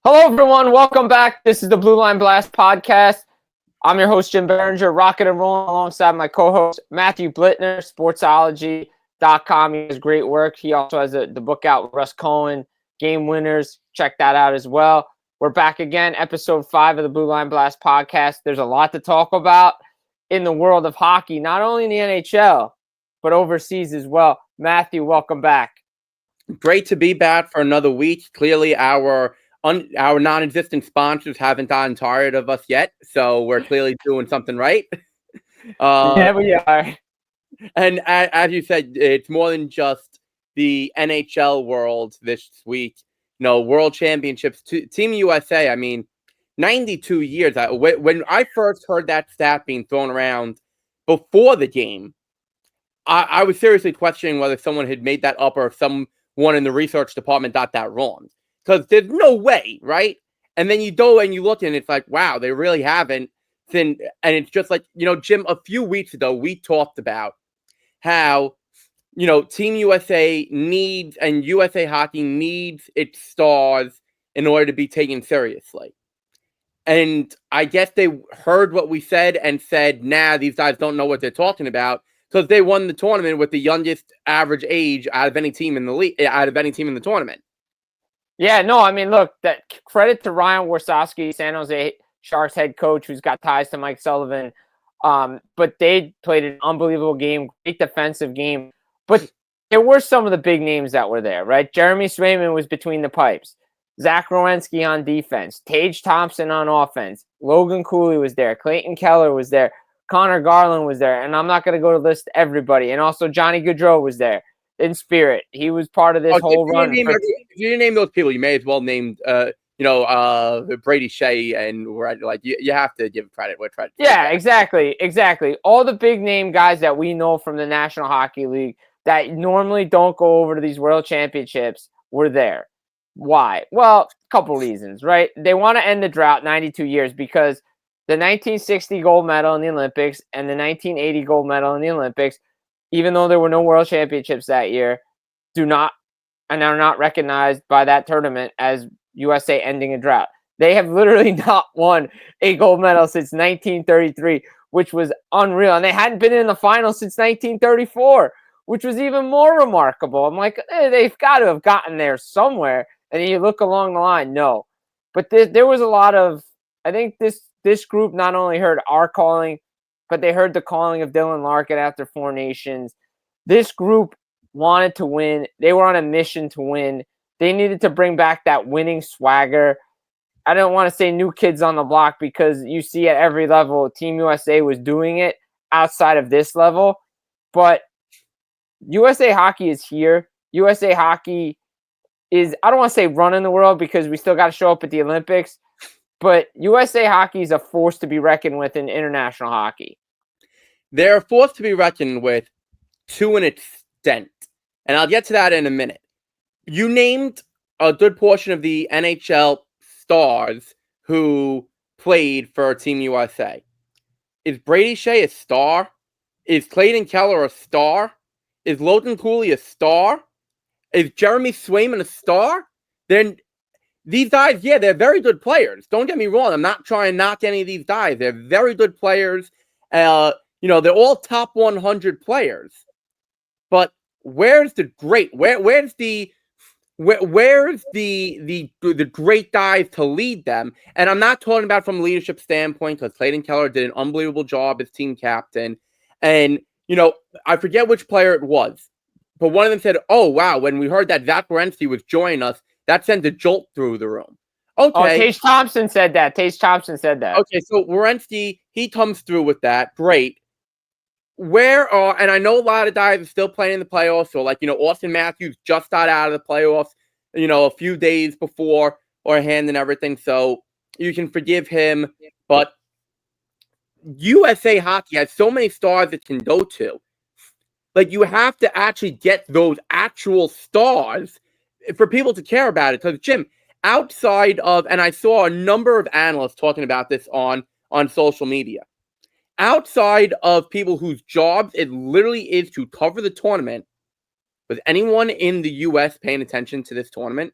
Hello, everyone. Welcome back. This is the Blue Line Blast podcast. I'm your host, Jim Biringer, rocking and rolling alongside my co-host, Matthew Blittner, sportsology.com. He does great work. He also has the book out with Russ Cohen, Game Winners. Check that out as well. We're back again, episode 5 of the Blue Line Blast podcast. There's a lot to talk about in the world of hockey, not only in the NHL, but overseas as well. Matthew, welcome back. Great to be back for another week. Clearly, our non-existent sponsors haven't gotten tired of us yet, so we're clearly doing something right. Yeah, we are. And as you said, it's more than just the NHL world this week. World Championships, Team USA. I mean, 92 years. When I first heard that stat being thrown around before the game, I was seriously questioning whether someone had made that up or if someone in the research department got that wrong. Because there's no way, right? And then you go and you look and it's like, wow, they really haven't. And it's just like, Jim, a few weeks ago, we talked about how, Team USA needs and USA Hockey needs its stars in order to be taken seriously. And I guess they heard what we said and said, nah, these guys don't know what they're talking about. Because they won the tournament with the youngest average age out of any team in the league, out of any team in the tournament. Yeah, no, I mean, look, that credit to Ryan Warsawski, San Jose Sharks head coach, who's got ties to Mike Sullivan. But they played an unbelievable game, great defensive game. But there were some of the big names that were there, right? Jeremy Swayman was between the pipes. Zach Werenski on defense. Tage Thompson on offense. Logan Cooley was there. Clayton Keller was there. Connor Garland was there. And I'm not going to go to list everybody. And also Johnny Gaudreau was there. In spirit, he was part of this whole run. If you didn't name those people, you may as well name, Brady Shea, and you have to give credit where credit. Yeah, exactly. All the big name guys that we know from the National Hockey League that normally don't go over to these World Championships were there. Why? Well, a couple reasons, right? They want to end the drought, 92 years, because the 1960 gold medal in the Olympics and the 1980 gold medal in the Olympics, even though there were no World Championships that year, are not recognized by that tournament as USA ending a drought. They have literally not won a gold medal since 1933, which was unreal. And they hadn't been in the final since 1934, which was even more remarkable. I'm like, they've got to have gotten there somewhere. And then you look along the line, no. But there was a lot of, I think this group not only heard our calling, but they heard the calling of Dylan Larkin after Four Nations. This group wanted to win. They were on a mission to win. They needed to bring back that winning swagger. I don't want to say new kids on the block because you see at every level, Team USA was doing it outside of this level. But USA Hockey is here. USA Hockey is, I don't want to say running the world because we still got to show up at the Olympics. But USA Hockey is a force to be reckoned with in international hockey. They're a force to be reckoned with to an extent. And I'll get to that in a minute. You named a good portion of the NHL stars who played for Team USA. Is Brady Shea a star? Is Clayton Keller a star? Is Logan Cooley a star? Is Jeremy Swayman a star? Then these guys, yeah, they're very good players. Don't get me wrong. I'm not trying to knock any of these guys. They're very good players. They're all top 100 players. But where's the great? Where's the great guys to lead them? And I'm not talking about from a leadership standpoint because Clayton Keller did an unbelievable job as team captain. And I forget which player it was, but one of them said, "Oh wow, when we heard that Zach Werenski was joining us, that sent a jolt through the room." Okay. Oh, Tage Thompson said that. Okay, so Werenski, he comes through with that. Great. And I know a lot of guys are still playing in the playoffs. So, Austin Matthews just got out of the playoffs, a few days before or hand and everything. So you can forgive him. But USA Hockey has so many stars it can go to. You have to actually get those actual stars for people to care about it. Because, Jim, outside of, and I saw a number of analysts talking about this on social media, outside of people whose jobs it literally is to cover the tournament, was anyone in the U.S. paying attention to this tournament?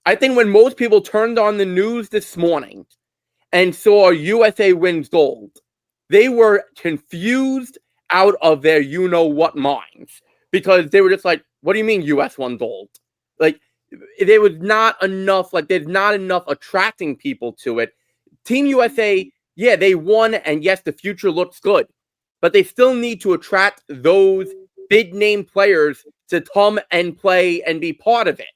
I think when most people turned on the news this morning and saw USA wins gold, they were confused out of their you-know-what minds because they were just like, what do you mean US won gold? Like, there was not enough, like, there's not enough attracting people to it. Team USA, yeah, they won, and yes, the future looks good, but they still need to attract those big-name players to come and play and be part of it.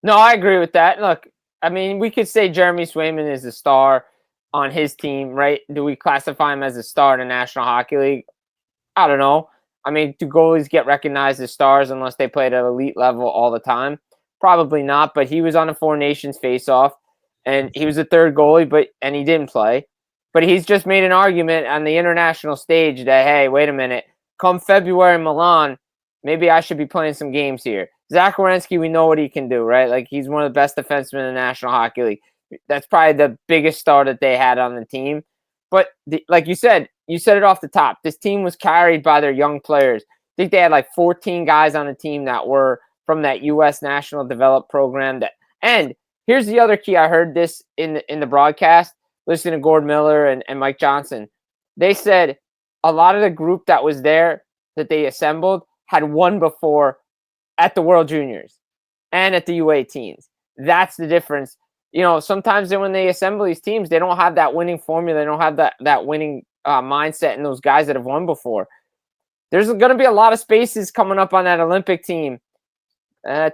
No, I agree with that. Look, I mean, we could say Jeremy Swayman is a star on his team, right? Do we classify him as a star in the National Hockey League? I don't know. I mean, do goalies get recognized as stars unless they play at an elite level all the time? Probably not, but he was on a Four Nations face-off, and he was the third goalie, and he didn't play. But he's just made an argument on the international stage that, hey, wait a minute, come February in Milan, maybe I should be playing some games here. Zach Werenski, we know what he can do, right? Like, he's one of the best defensemen in the National Hockey League. That's probably the biggest star that they had on the team. But like you said it off the top. This team was carried by their young players. I think they had like 14 guys on the team that were from that U.S. National Develop program. And here's the other key. I heard this in the broadcast, listening to Gord Miller and Mike Johnson. They said a lot of the group that was there that they assembled had won before at the World Juniors and at the U18s. That's the difference. You know, sometimes when they assemble these teams, they don't have that winning formula. They don't have that winning mindset in those guys that have won before. There's going to be a lot of spaces coming up on that Olympic team.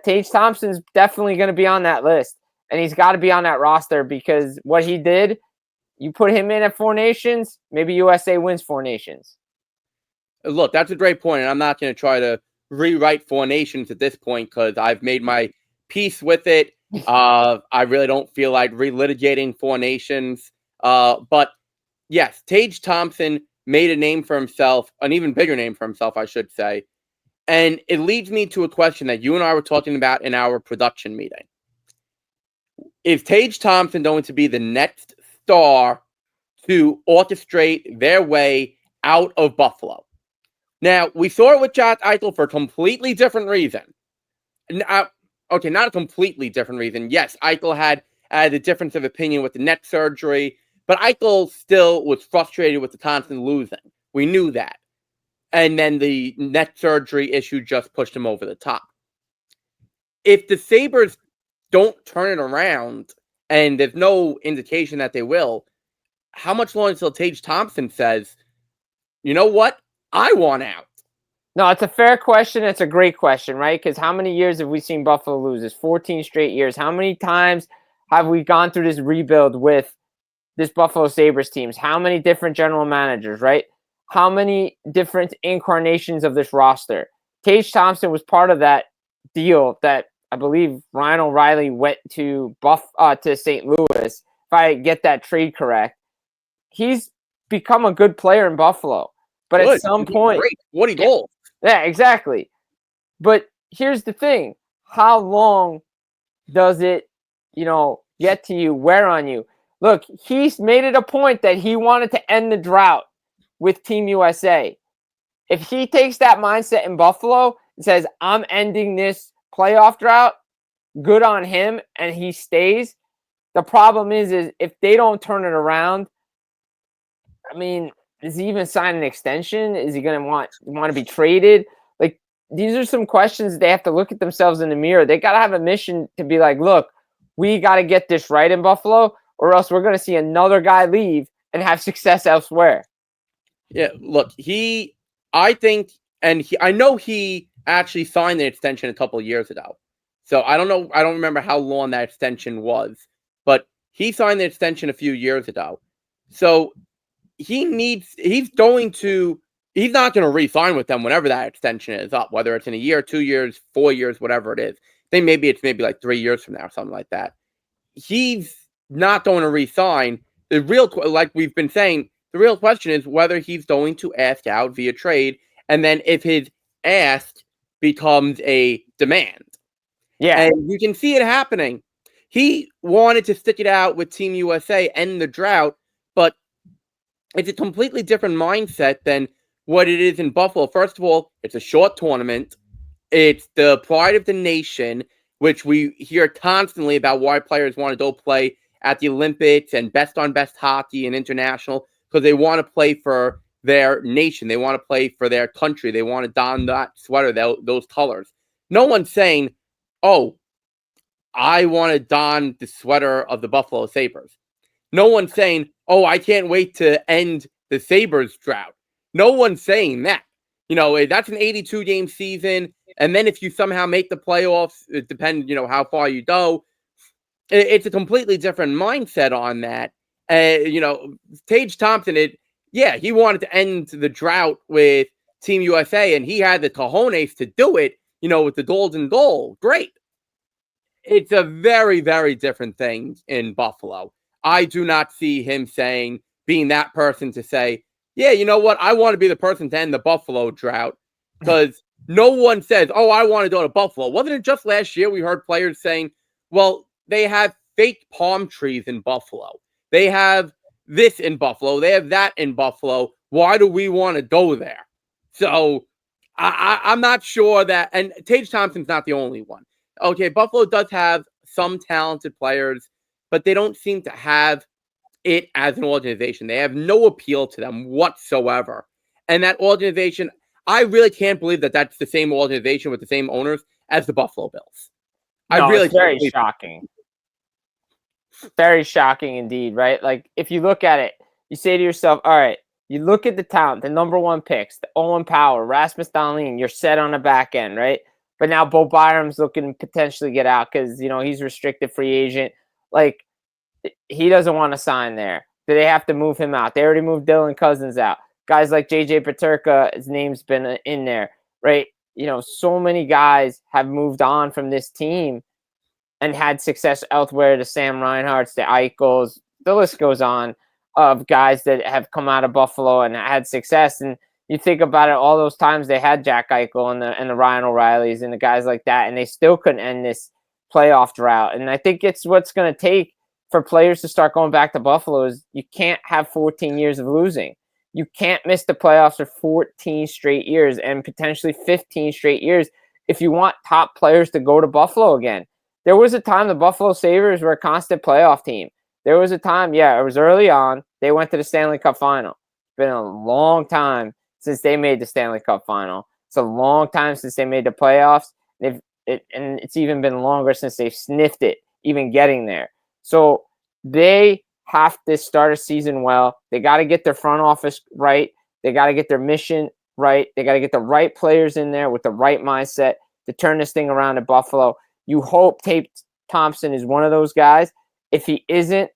Tage Thompson's definitely going to be on that list, and he's got to be on that roster because what he did, you put him in at Four Nations, maybe USA wins Four Nations. Look, that's a great point, and I'm not going to try to rewrite Four Nations at this point because I've made my peace with it. I really don't feel like relitigating Four Nations. But yes, Tage Thompson made a name for himself, an even bigger name for himself, I should say. And it leads me to a question that you and I were talking about in our production meeting. Is Tage Thompson going to be the next star to orchestrate their way out of Buffalo? Now, we saw it with Jack Eichel for a completely different reason. Okay, not a completely different reason. Yes, Eichel had a difference of opinion with the neck surgery, but Eichel still was frustrated with the constant losing. We knew that. And then the neck surgery issue just pushed him over the top. If the Sabres don't turn it around, and there's no indication that they will, how much longer until Tage Thompson says, you know what? I want out. No, it's a fair question. It's a great question, right? Because how many years have we seen Buffalo lose? It's 14 straight years. How many times have we gone through this rebuild with this Buffalo Sabres teams? How many different general managers, right? How many different incarnations of this roster? Tage Thompson was part of that deal that I believe Ryan O'Reilly went to St. Louis. If I get that trade correct, he's become a good player in Buffalo. But at some point, 40 goals. Yeah, exactly. But here's the thing. How long does it, get to you, wear on you? Look, he's made it a point that he wanted to end the drought with Team USA. If he takes that mindset in Buffalo and says, I'm ending this playoff drought, good on him, and he stays. The problem is if they don't turn it around, I mean, does he even sign an extension? Is he going to want to be traded? Like, these are some questions they have to look at themselves in the mirror. They got to have a mission to be like, look, we got to get this right in Buffalo, or else we're going to see another guy leave and have success elsewhere. Yeah, look, I know he actually signed an extension a couple of years ago. So I don't know. I don't remember how long that extension was, but he signed the extension a few years ago. So he's not going to re-sign with them whenever that extension is up, whether it's in a year, 2 years, 4 years, whatever it is. It's maybe like 3 years from now, something like that. He's not going to re-sign. Like we've been saying, the real question is whether he's going to ask out via trade, and then if his ask becomes a demand. Yeah. And you can see it happening. He wanted to stick it out with Team USA, end the drought, but it's a completely different mindset than what it is in Buffalo. First of all, it's a short tournament. It's the pride of the nation. which we hear constantly about why players want to go play at the Olympics and best on best hockey and international, because they want to play for their nation. They want to play for their country. They want to don that sweater, those colors. No one's saying, oh, I want to don the sweater of the Buffalo Sabres. No one's saying, oh, I can't wait to end the Sabres drought. No one's saying that. That's an 82-game season. And then if you somehow make the playoffs, it depends, how far you go. It's a completely different mindset on that. Tage Thompson, he wanted to end the drought with Team USA, and he had the cojones to do it, with the golden goal. Great. It's a very, very different thing in Buffalo. I do not see him being that person to say, yeah, you know what? I want to be the person to end the Buffalo drought, because no one says, oh, I want to go to Buffalo. Wasn't it just last year we heard players saying, well, they have fake palm trees in Buffalo. They have this in Buffalo. They have that in Buffalo. Why do we want to go there? So I'm not sure that, and Tage Thompson's not the only one. Okay, Buffalo does have some talented players, but they don't seem to have it as an organization. They have no appeal to them whatsoever. And that organization, I really can't believe that that's the same organization with the same owners as the Buffalo Bills. No, it's very shocking. Very shocking indeed, right? Like, if you look at it, you say to yourself, all right, you look at the talent, the number one picks, the Owen Power, Rasmus Dahlin, you're set on the back end, right? But now Bo Byram's looking to potentially get out because, he's restricted free agent. Like, he doesn't want to sign there. Do they have to move him out? They already moved Dylan Cousins out. Guys like JJ Peterka, his name's been in there, right? So many guys have moved on from this team and had success elsewhere. The Sam Reinharts, the Eichels, the list goes on of guys that have come out of Buffalo and had success. And you think about it, all those times they had Jack Eichel and the Ryan O'Reillys and the guys like that, and they still couldn't end this playoff drought. And I think it's what's going to take for players to start going back to Buffalo is you can't have 14 years of losing. You can't miss the playoffs for 14 straight years and potentially 15 straight years if you want top players to go to Buffalo again. There was a time the Buffalo Sabres were a constant playoff team. There was a time, it was early on, they went to the Stanley Cup final. It's been a long time since they made the Stanley Cup final. It's a long time since they made the playoffs. And it's even been longer since they've sniffed it, even getting there. So they have to start a season well. They got to get their front office right. They got to get their mission right. They got to get the right players in there with the right mindset to turn this thing around at Buffalo. You hope Tage Thompson is one of those guys. If he isn't,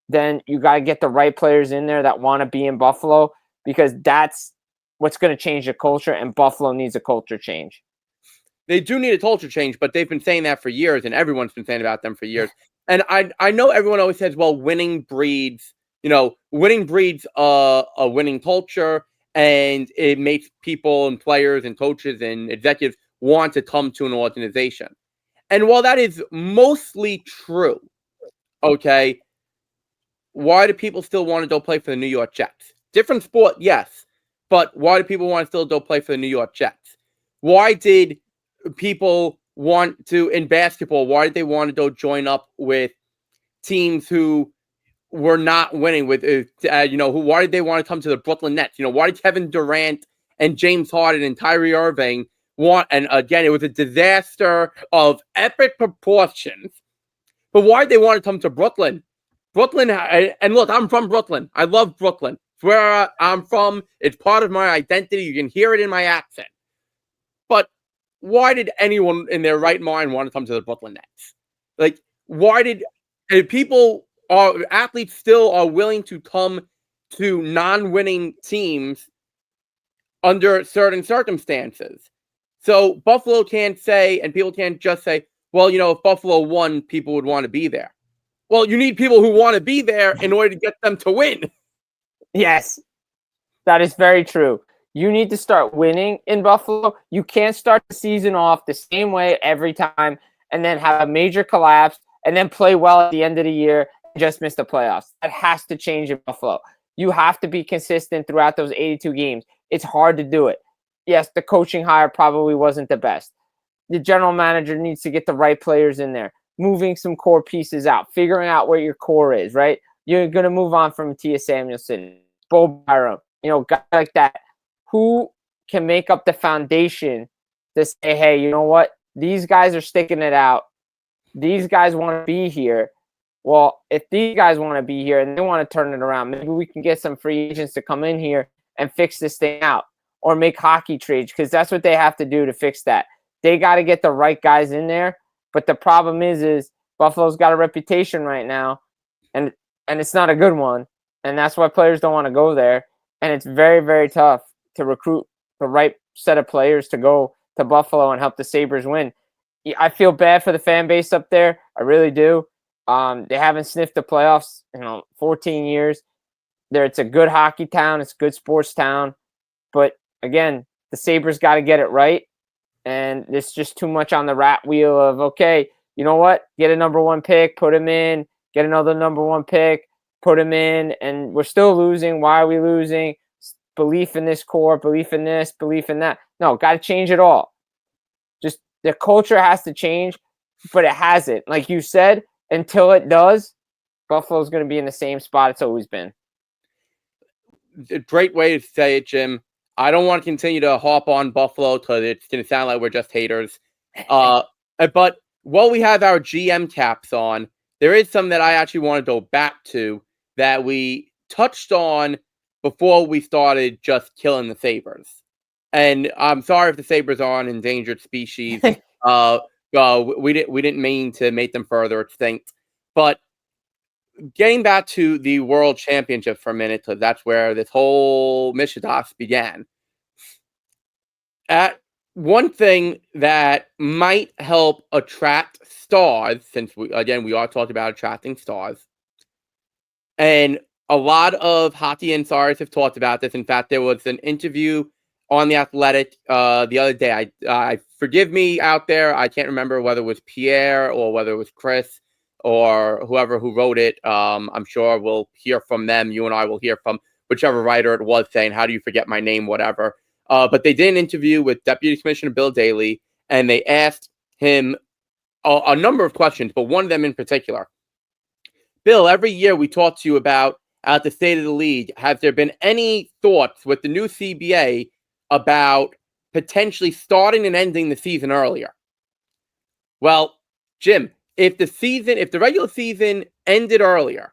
then you got to get the right players in there that want to be in Buffalo, because that's what's going to change the culture, and Buffalo needs a culture change. They do need a culture change, but they've been saying that for years, and everyone's been saying about them for years. And I know everyone always says, well, winning breeds a winning culture, and it makes people and players and coaches and executives want to come to an organization. And while that is mostly true, okay, why do people still want to go play for the New York Jets? Different sport, yes, but why do people want to still go play for the New York Jets? Why did people want to, in basketball, why did they want to go join up with teams who were not winning with, why did they want to come to the Brooklyn Nets? Why did Kevin Durant and James Harden and Kyrie Irving and again, it was a disaster of epic proportions, but why did they want to come to Brooklyn? Brooklyn, and look, I'm from Brooklyn. I love Brooklyn. It's where I'm from. It's part of my identity. You can hear it in my accent. But why did anyone in their right mind want to come to the Brooklyn Nets? Like, why did athletes still are willing to come to non-winning teams under certain circumstances? So Buffalo can't say, and people can't just say, well, if Buffalo won, people would want to be there. Well, you need people who want to be there in order to get them to win. Yes, that is very true. You need to start winning in Buffalo. You can't start the season off the same way every time and then have a major collapse and then play well at the end of the year and just miss the playoffs. That has to change in Buffalo. You have to be consistent throughout those 82 games. It's hard to do it. Yes, the coaching hire probably wasn't the best. the general manager needs to get the right players in there, moving some core pieces out, figuring out where your core is, right? You're going to move on from Tia Samuelson, Bo Byram, guys like that, who can make up the foundation to say, hey, you know what? These guys are sticking it out. These guys want to be here. Well, if these guys want to be here and they want to turn it around, maybe we can get some free agents to come in here and fix this thing out or make hockey trades, because that's what they have to do to fix that. They got to get the right guys in there. But the problem is Buffalo's got a reputation right now, and it's not a good one. And that's why players don't want to go there. And it's very, very tough to recruit the right set of players to go to Buffalo and help the Sabres win. I feel bad for the fan base up there. I really do. They haven't sniffed the playoffs in 14 years. It's a good hockey town. It's a good sports town. But again, the Sabres got to get it right. And it's just too much on the rat wheel of, okay, you know what? Get a number one pick, put him in. Get another number one pick, put him in. And we're still losing. Why are we losing? Belief in this core, belief in this, belief in that. No, got to change it all. Just the culture has to change, but it hasn't. Like you said, until it does, Buffalo's going to be in the same spot it's always been. A great way to say it, Jim. I don't want to continue to hop on Buffalo because it's going to sound like we're just haters. But while we have our GM caps on, there is some that I actually want to go back to that we touched on before we started just killing the Sabres. And I'm sorry if the Sabres are an endangered species. We didn't mean to make them further extinct. But getting back to the World Championship for a minute, because that's where this whole mishidas began. One thing that might help attract stars, since we are talking about attracting stars, and a lot of hockey insiders have talked about this. In fact, there was an interview on The Athletic the other day. I forgive me out there. I can't remember whether it was Pierre or whether it was Chris or whoever who wrote it. I'm sure we'll hear from them. You and I will hear from whichever writer it was saying, how do you forget my name, whatever. But they did an interview with Deputy Commissioner Bill Daley, and they asked him a number of questions, but one of them in particular. Bill, every year we talk to you about at the State of the League, has there been any thoughts with the new CBA about potentially starting and ending the season earlier? Well, Jim, if the regular season ended earlier,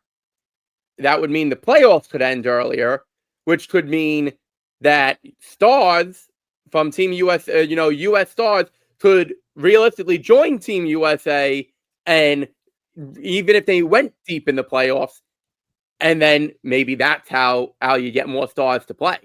that would mean the playoffs could end earlier, which could mean that stars from Team USA, U.S. stars could realistically join Team USA, and even if they went deep in the playoffs, and then maybe that's how you get more stars to play.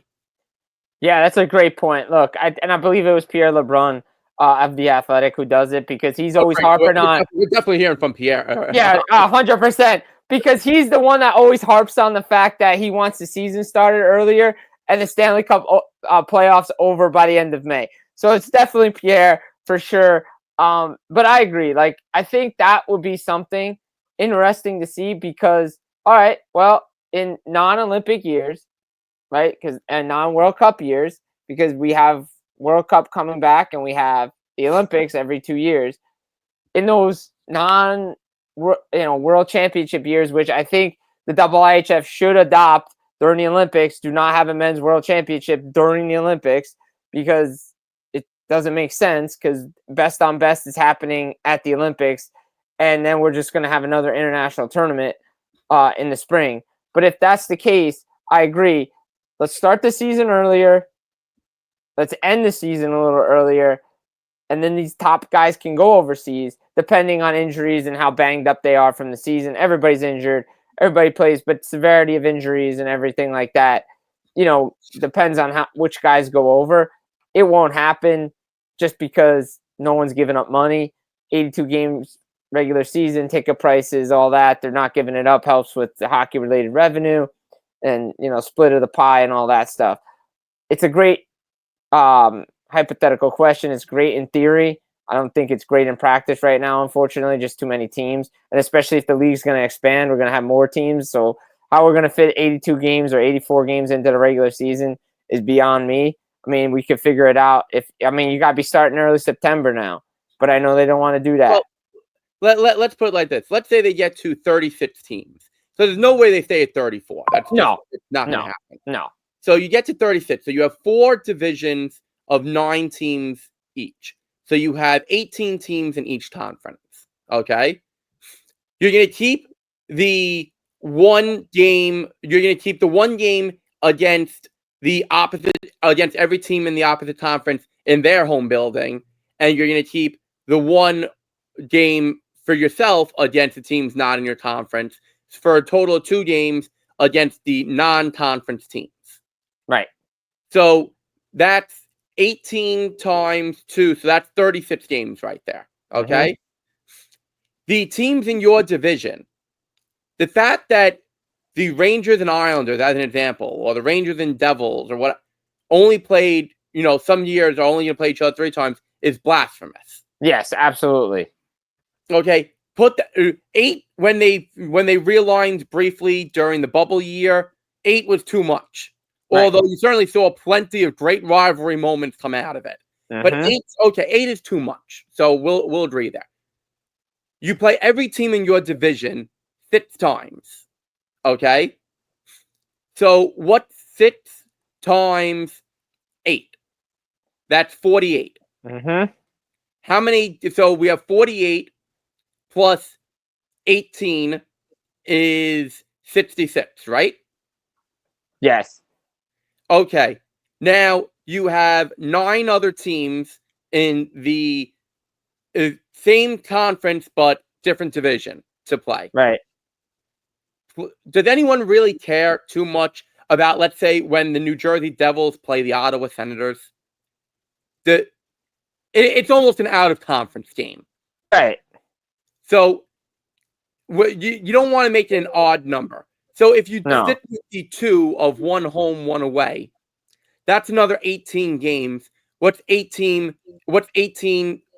Yeah, that's a great point. Look, I believe it was Pierre LeBrun of The Athletic who does it, because he's always harping on. We're definitely hearing from Pierre. Yeah, 100%. Because he's the one that always harps on the fact that he wants the season started earlier and the Stanley Cup playoffs over by the end of May. So it's definitely Pierre for sure. But I agree. Like, I think that would be something interesting to see, because, all right, well, in non-Olympic years, right, and non-World Cup years, because we have World Cup coming back and we have the Olympics every 2 years. In those World Championship years, which I think the IIHF should adopt during the Olympics, do not have a men's World Championship during the Olympics, because it doesn't make sense, because best on best is happening at the Olympics, and then we're just going to have another international tournament in the spring. But if that's the case, I agree. Let's start the season earlier. Let's end the season a little earlier. And then these top guys can go overseas, depending on injuries and how banged up they are from the season. Everybody's injured. Everybody plays, but severity of injuries and everything like that, depends on which guys go over. It won't happen just because no one's giving up money. 82 games, regular season, ticket prices, all that. They're not giving it up. Helps with the hockey-related revenue and, split of the pie and all that stuff. It's a great hypothetical question. It's great in theory. I don't think it's great in practice right now, unfortunately, just too many teams. And especially if the league's going to expand, we're going to have more teams. So how we're going to fit 82 games or 84 games into the regular season is beyond me. I mean, we could figure it out. You got to be starting early September now. but I know they don't want to do that. Well, let's put it like this. Let's say they get to 36 teams. So there's no way they stay at 34. That's just it's not going to happen. No. So you get to 36. So you have 4 divisions of 9 teams each. So you have 18 teams in each conference. Okay? You're going to keep the one game. You're going to keep the one game against every team in the opposite conference in their home building, and you're going to keep the one game for yourself against the teams not in your conference for a total of 2 games against the non-conference teams. Right. So that's 18 times 2, so that's 36 games right there. Okay? The teams in your division, the fact that the Rangers and Islanders, as an example, or the Rangers and Devils, or what, only played, some years are only going to play each other 3 times, is blasphemous. Yes, absolutely. Okay, put the 8 when they realigned briefly during the bubble year. 8 was too much. Right. Although you certainly saw plenty of great rivalry moments come out of it. But 8 is too much. So we'll agree there. You play every team in your division 6 times. Okay? So what's 6 times 8? That's 48. How many? So we have 48 plus 18 is 66, right? Yes. Okay. Now you have 9 other teams in the same conference but different division to play. Right. Does anyone really care too much about, let's say, when the New Jersey Devils play the Ottawa Senators? It's almost an out-of-conference game. Right. So you don't want to make it an odd number. So if you did 52 of 1 home, 1 away, that's another 18 games. What's 18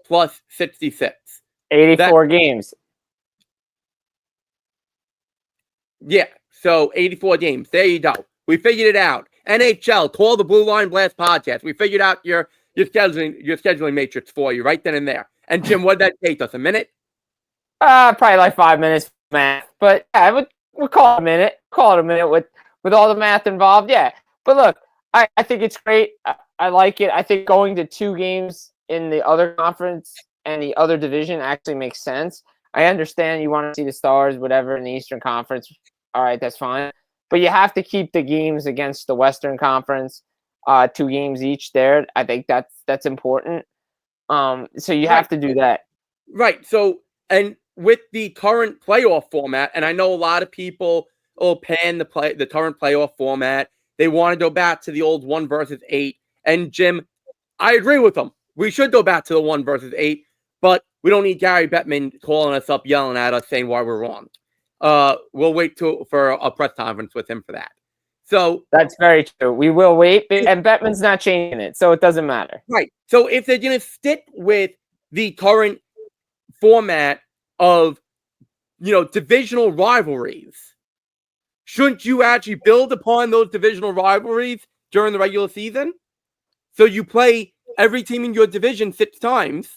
plus 66? 84 games. Yeah, so 84 games. There you go. We figured it out. NHL, call the Blue Line Blast podcast. We figured out your scheduling matrix for you right then and there. And Jim, what did that take us? A minute? Probably like 5 minutes math. But yeah, we'll call it a minute. Call it a minute with all the math involved. Yeah. But look, I think it's great. I like it. I think going to 2 games in the other conference and the other division actually makes sense. I understand you want to see the Stars, whatever, in the Eastern Conference. All right, that's fine. But you have to keep the games against the Western Conference, 2 games each there. I think that's important. So you have to do that. Right. So, and with the current playoff format, and I know a lot of people will pan the current playoff format. They want to go back to the old 1 versus 8. And Jim, I agree with them. We should go back to the 1 versus 8, but we don't need Gary Bettman calling us up, yelling at us, saying why we're wrong. We'll wait for a press conference with him for that. So that's very true. We will wait, and Bettman's not changing it, so it doesn't matter. Right. So if they're going to stick with the current format of, divisional rivalries, shouldn't you actually build upon those divisional rivalries during the regular season? So you play every team in your division 6 times.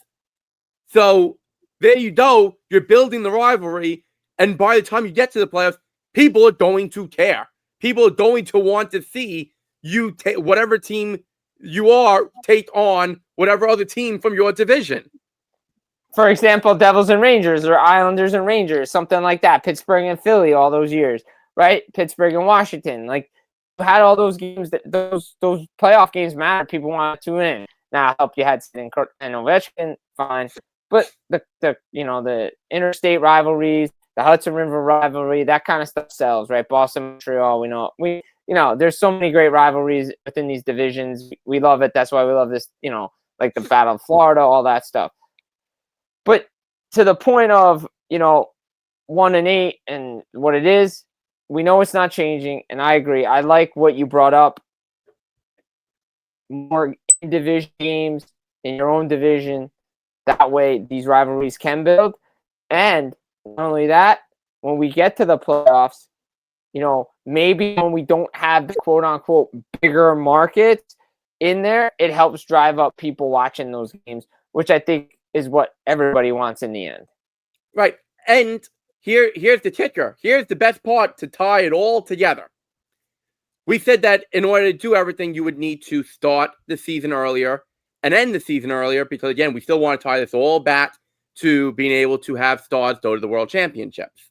So there you go. You're building the rivalry. And by the time you get to the playoffs, people are going to care. People are going to want to see you whatever team you are take on whatever other team from your division. For example, Devils and Rangers, or Islanders and Rangers, something like that. Pittsburgh and Philly, all those years, right? Pittsburgh and Washington, like had all those games. Those playoff games matter. People want to tune in. Now, I hope you had Sid and Ovechkin, fine, but the interstate rivalries, the Hudson River rivalry, that kind of stuff sells, right? Boston, Montreal, there's so many great rivalries within these divisions. We love it. That's why we love this, like the Battle of Florida, all that stuff. But to the point of, 1 and 8 and what it is, we know it's not changing. And I agree. I like what you brought up. More division games in your own division. That way these rivalries can build. And not only that, when we get to the playoffs, maybe when we don't have the quote unquote bigger markets in there, it helps drive up people watching those games, which I think is what everybody wants in the end. Right. And here's the kicker. Here's the best part to tie it all together. We said that in order to do everything, you would need to start the season earlier and end the season earlier because, again, we still want to tie this all back to being able to have stars go to the World Championships.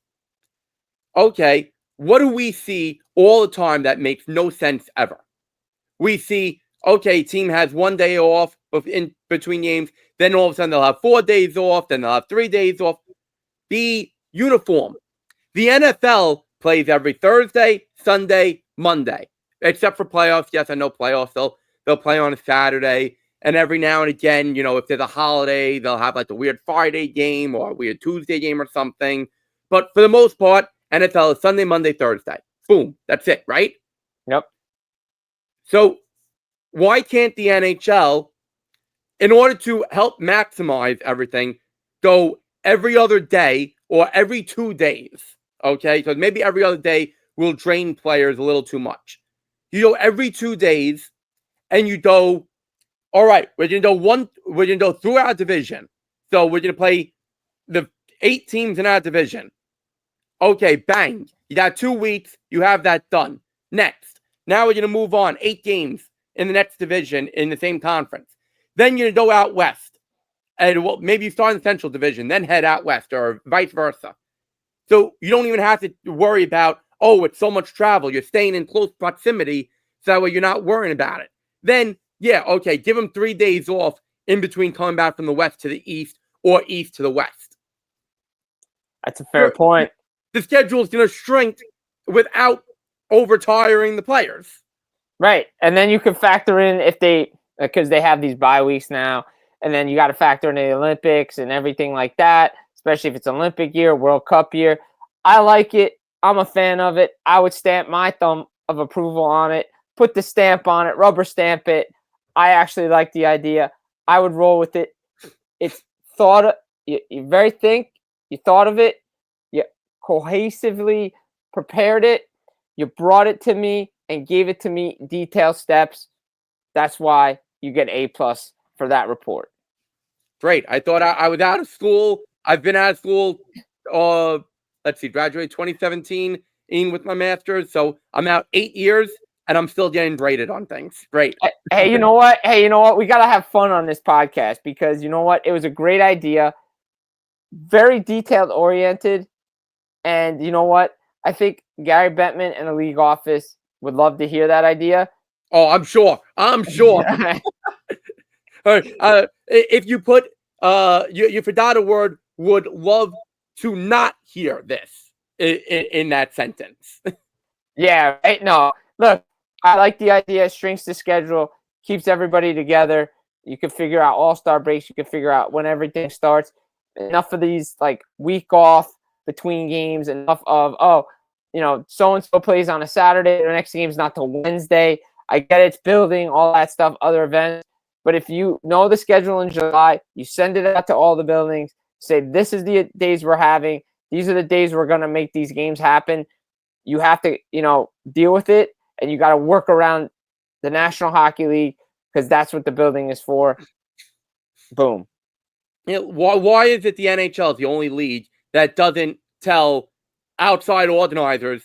Okay, what do we see all the time that makes no sense ever? We see, okay, team has 1 day off in between games, then all of a sudden they'll have 4 days off, then they'll have 3 days off. Be uniform. The NFL plays every Thursday, Sunday, Monday, except for playoffs. Yes, I know playoffs. They'll play on a Saturday, and every now and again, if there's a holiday, they'll have like a weird Friday game or a weird Tuesday game or something. But for the most part, NFL is Sunday, Monday, Thursday. Boom. That's it, right? Yep. So why can't the NHL, in order to help maximize everything, go every other day or every 2 days? Okay, so maybe every other day will drain players a little too much. You go every 2 days, and you go, all right, we're gonna go through our division. So we're gonna play the 8 teams in our division. Okay, bang. You got 2 weeks, you have that done. Next. Now we're gonna move on. 8 games in the next division in the same conference. Then you're gonna go out west. And maybe you start in the Central Division, then head out west, or vice versa. So you don't even have to worry about, it's so much travel. You're staying in close proximity, so that way you're not worrying about it. Then, yeah, okay, give them 3 days off in between coming back from the west to the east or east to the west. That's a fair point. The schedule is going to shrink without overtiring the players. Right. And then you can factor in because they have these bye weeks now, and then you got to factor in the Olympics and everything like that, especially if it's Olympic year, World Cup year. I like it. I'm a fan of it. I would stamp my thumb of approval on it, put the stamp on it, rubber stamp it. I actually like the idea. I would roll with it. It's thought of, you thought of it, you cohesively prepared it, you brought it to me and gave it to me detailed steps. That's why you get A+ for that report. Great. I thought I was out of school. I've been out of school, graduated 2017 with my master's. So I'm out 8 years and I'm still getting graded on things. Great. Hey, you know what? We got to have fun on this podcast because you know what? It was a great idea. Very detailed oriented. And you know what? I think Gary Bettman and the league office would love to hear that idea. Oh, I'm sure. If you put, you forgot a word, would love to not hear this in that sentence. Yeah, right. No, look, I like the idea. Shrinks the schedule, keeps everybody together. You can figure out all-star breaks. You can figure out when everything starts. Enough of these week off between games. Enough of so-and-so plays on a Saturday. The next game's not till Wednesday. I get it's building, all that stuff, other events. But if you know the schedule in July, you send it out to all the buildings, say this is the days we're having. These are the days we're going to make these games happen. You have to, deal with it, and you got to work around the National Hockey League because that's what the building is for. Boom. Why is it the NHL is the only league that doesn't tell outside organizers,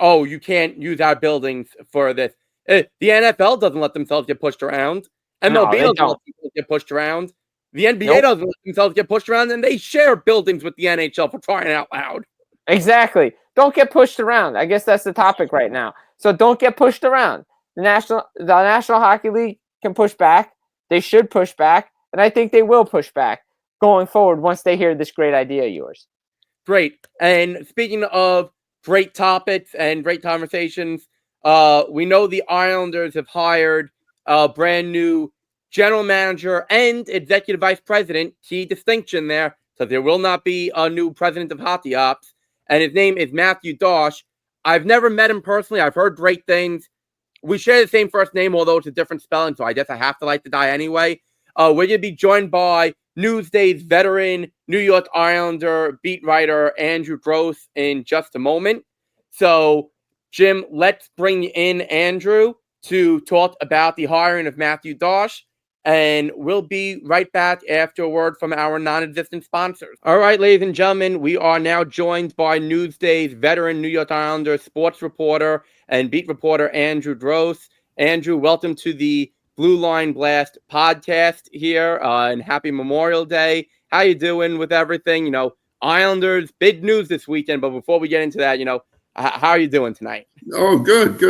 you can't use our buildings for this? The NFL doesn't let themselves get pushed around. MLB doesn't let themselves get pushed around. The NBA doesn't let themselves get pushed around, and they share buildings with the NHL for crying out loud. Exactly. Don't get pushed around. I guess that's the topic right now. So don't get pushed around. The National Hockey League can push back. They should push back, and I think they will push back going forward once they hear this great idea of yours. Great. And speaking of great topics and great conversations, we know the Islanders have hired a brand new general manager and executive vice president. Key distinction there, so there will not be a new president of hockey ops. And his name is Matthew Dosh. I've never met him personally. I've heard great things. We share the same first name, although it's a different spelling, so I guess I have to like the guy anyway. We're going to be joined by Newsday's veteran New York Islander beat writer Andrew Gross in just a moment. So, Jim, let's bring in Andrew to talk about the hiring of Matthew Dosh. and we'll be right back after a word from our non-existent sponsors. All right, ladies and gentlemen, we are now joined by Newsday's veteran New York Islanders sports reporter and beat reporter Andrew Gross. Andrew, welcome to the Blue Line Blast podcast here, and happy Memorial Day. How you doing with everything? Islanders, big news this weekend, but before we get into that, how are you doing tonight? Oh, good.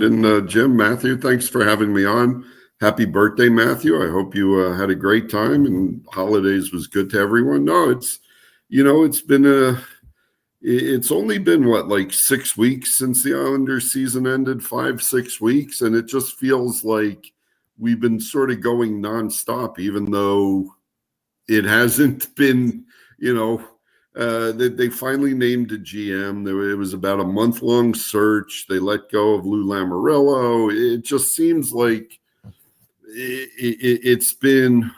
And Jim, Matthew, thanks for having me on. Happy birthday, Matthew. I hope you had a great time and holidays was good to everyone. No, it's only been like 6 weeks since the Islanders season ended, 5-6 weeks. And it just feels like we've been sort of going nonstop, even though it hasn't been, they finally named a GM. It was about a month-long search. They let go of Lou Lamoriello. It just seems like it's been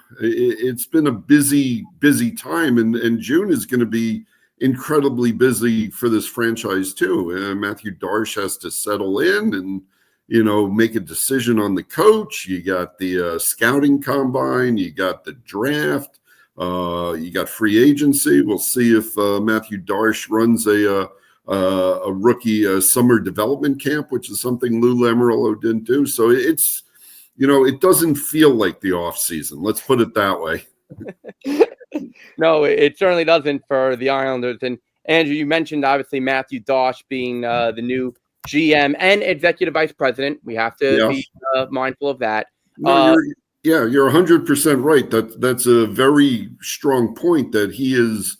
a busy time, and June is going to be incredibly busy for this franchise too. Matthew Darche has to settle in and make a decision on the coach. You got the scouting combine. You got the draft. You got free agency. We'll see if Matthew Darche runs a rookie summer development camp, which is something Lou Lamoriello didn't do. So it's, it doesn't feel like the off season. Let's put it that way. No, it certainly doesn't for the Islanders. And Andrew, you mentioned obviously Matthew Darche being the new GM and executive vice president. We have to be mindful of that. You're 100% right. That's a very strong point, that he is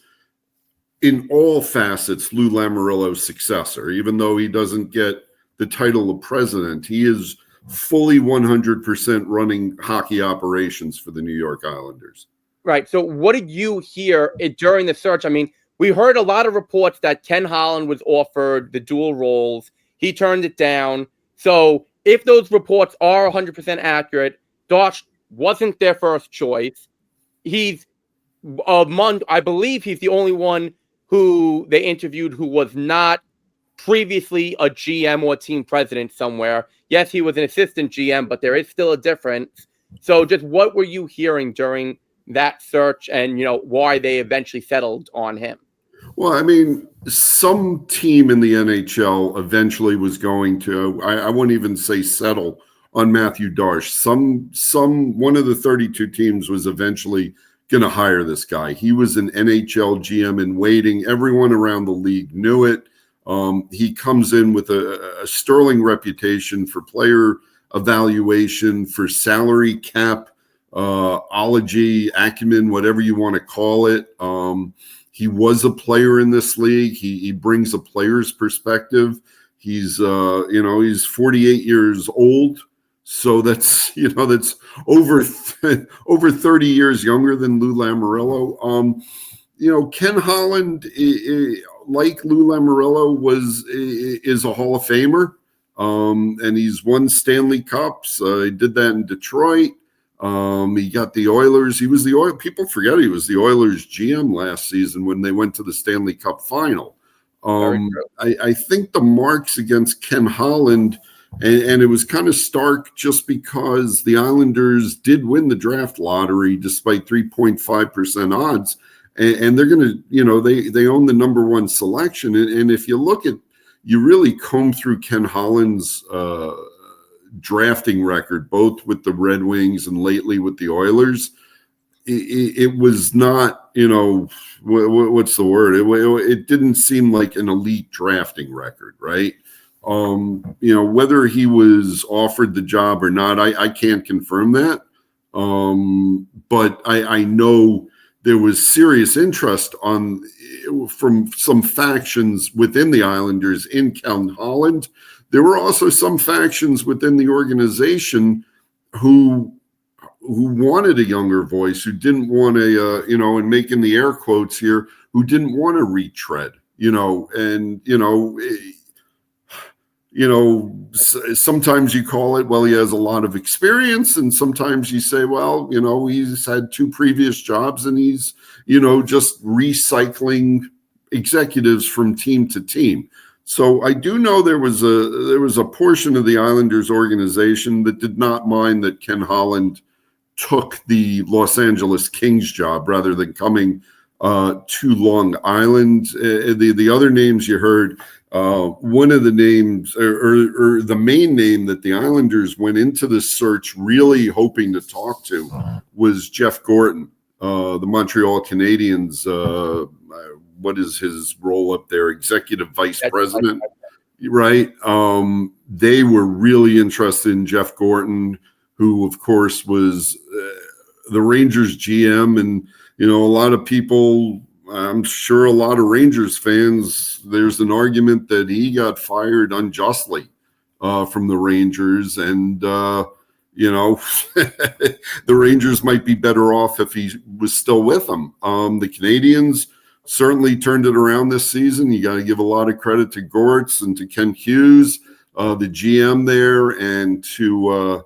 in all facets Lou Lamoriello's successor. Even though he doesn't get the title of president, he is fully 100% running hockey operations for the New York Islanders. Right. So what did you hear during the search? I mean, we heard a lot of reports that Ken Holland was offered the dual roles. He turned it down. So if those reports are 100% accurate, Darche wasn't their first choice. He's I believe he's the only one who they interviewed who was not previously a GM or team president somewhere. Yes, he was an assistant GM, but there is still a difference. So just what were you hearing during that search and, why they eventually settled on him? Well, I mean, some team in the NHL eventually was going to, I wouldn't even say settle on Matthew Darche. One of the 32 teams was eventually going to hire this guy. He was an NHL GM in waiting. Everyone around the league knew it. He comes in with a sterling reputation for player evaluation, for salary cap, ology, acumen, whatever you want to call it. He was a player in this league. He brings a player's perspective. He's 48 years old. So that's over 30 years younger than Lou Lamoriello. Ken Holland, like Lou Lamoriello, is a Hall of Famer, and he's won Stanley Cups. He did that in Detroit. He got the Oilers. People forget he was the Oilers GM last season when they went to the Stanley Cup final. I think the marks against Ken Holland, and it was kind of stark just because the Islanders did win the draft lottery despite 3.5% odds. And they're going to, they own the number one selection. And if you really comb through Ken Holland's drafting record, both with the Red Wings and lately with the Oilers, it was not, what's the word? It didn't seem like an elite drafting record, right? Whether he was offered the job or not, I can't confirm that. But I know there was serious interest from some factions within the Islanders in Ken Holland. There were also some factions within the organization who wanted a younger voice, who didn't want and making the air quotes here, who didn't want to retread, sometimes you call it, well, he has a lot of experience. And sometimes you say, well, he's had 2 previous jobs and he's, just recycling executives from team to team. So I do know there was a portion of the Islanders organization that did not mind that Ken Holland took the Los Angeles Kings job rather than coming to Long Island. The other names you heard, one of the names or the main name that the Islanders went into this search really hoping to talk to was Jeff Gorton, the Montreal Canadiens. What is his role up there? Executive Vice President, right? They were really interested in Jeff Gorton, who, of course, was the Rangers GM. And, a lot of people, I'm sure a lot of Rangers fans, there's an argument that he got fired unjustly from the Rangers. And, the Rangers might be better off if he was still with them. The Canadiens certainly turned it around this season. You got to give a lot of credit to Gortz and to Ken Hughes, the GM there, and to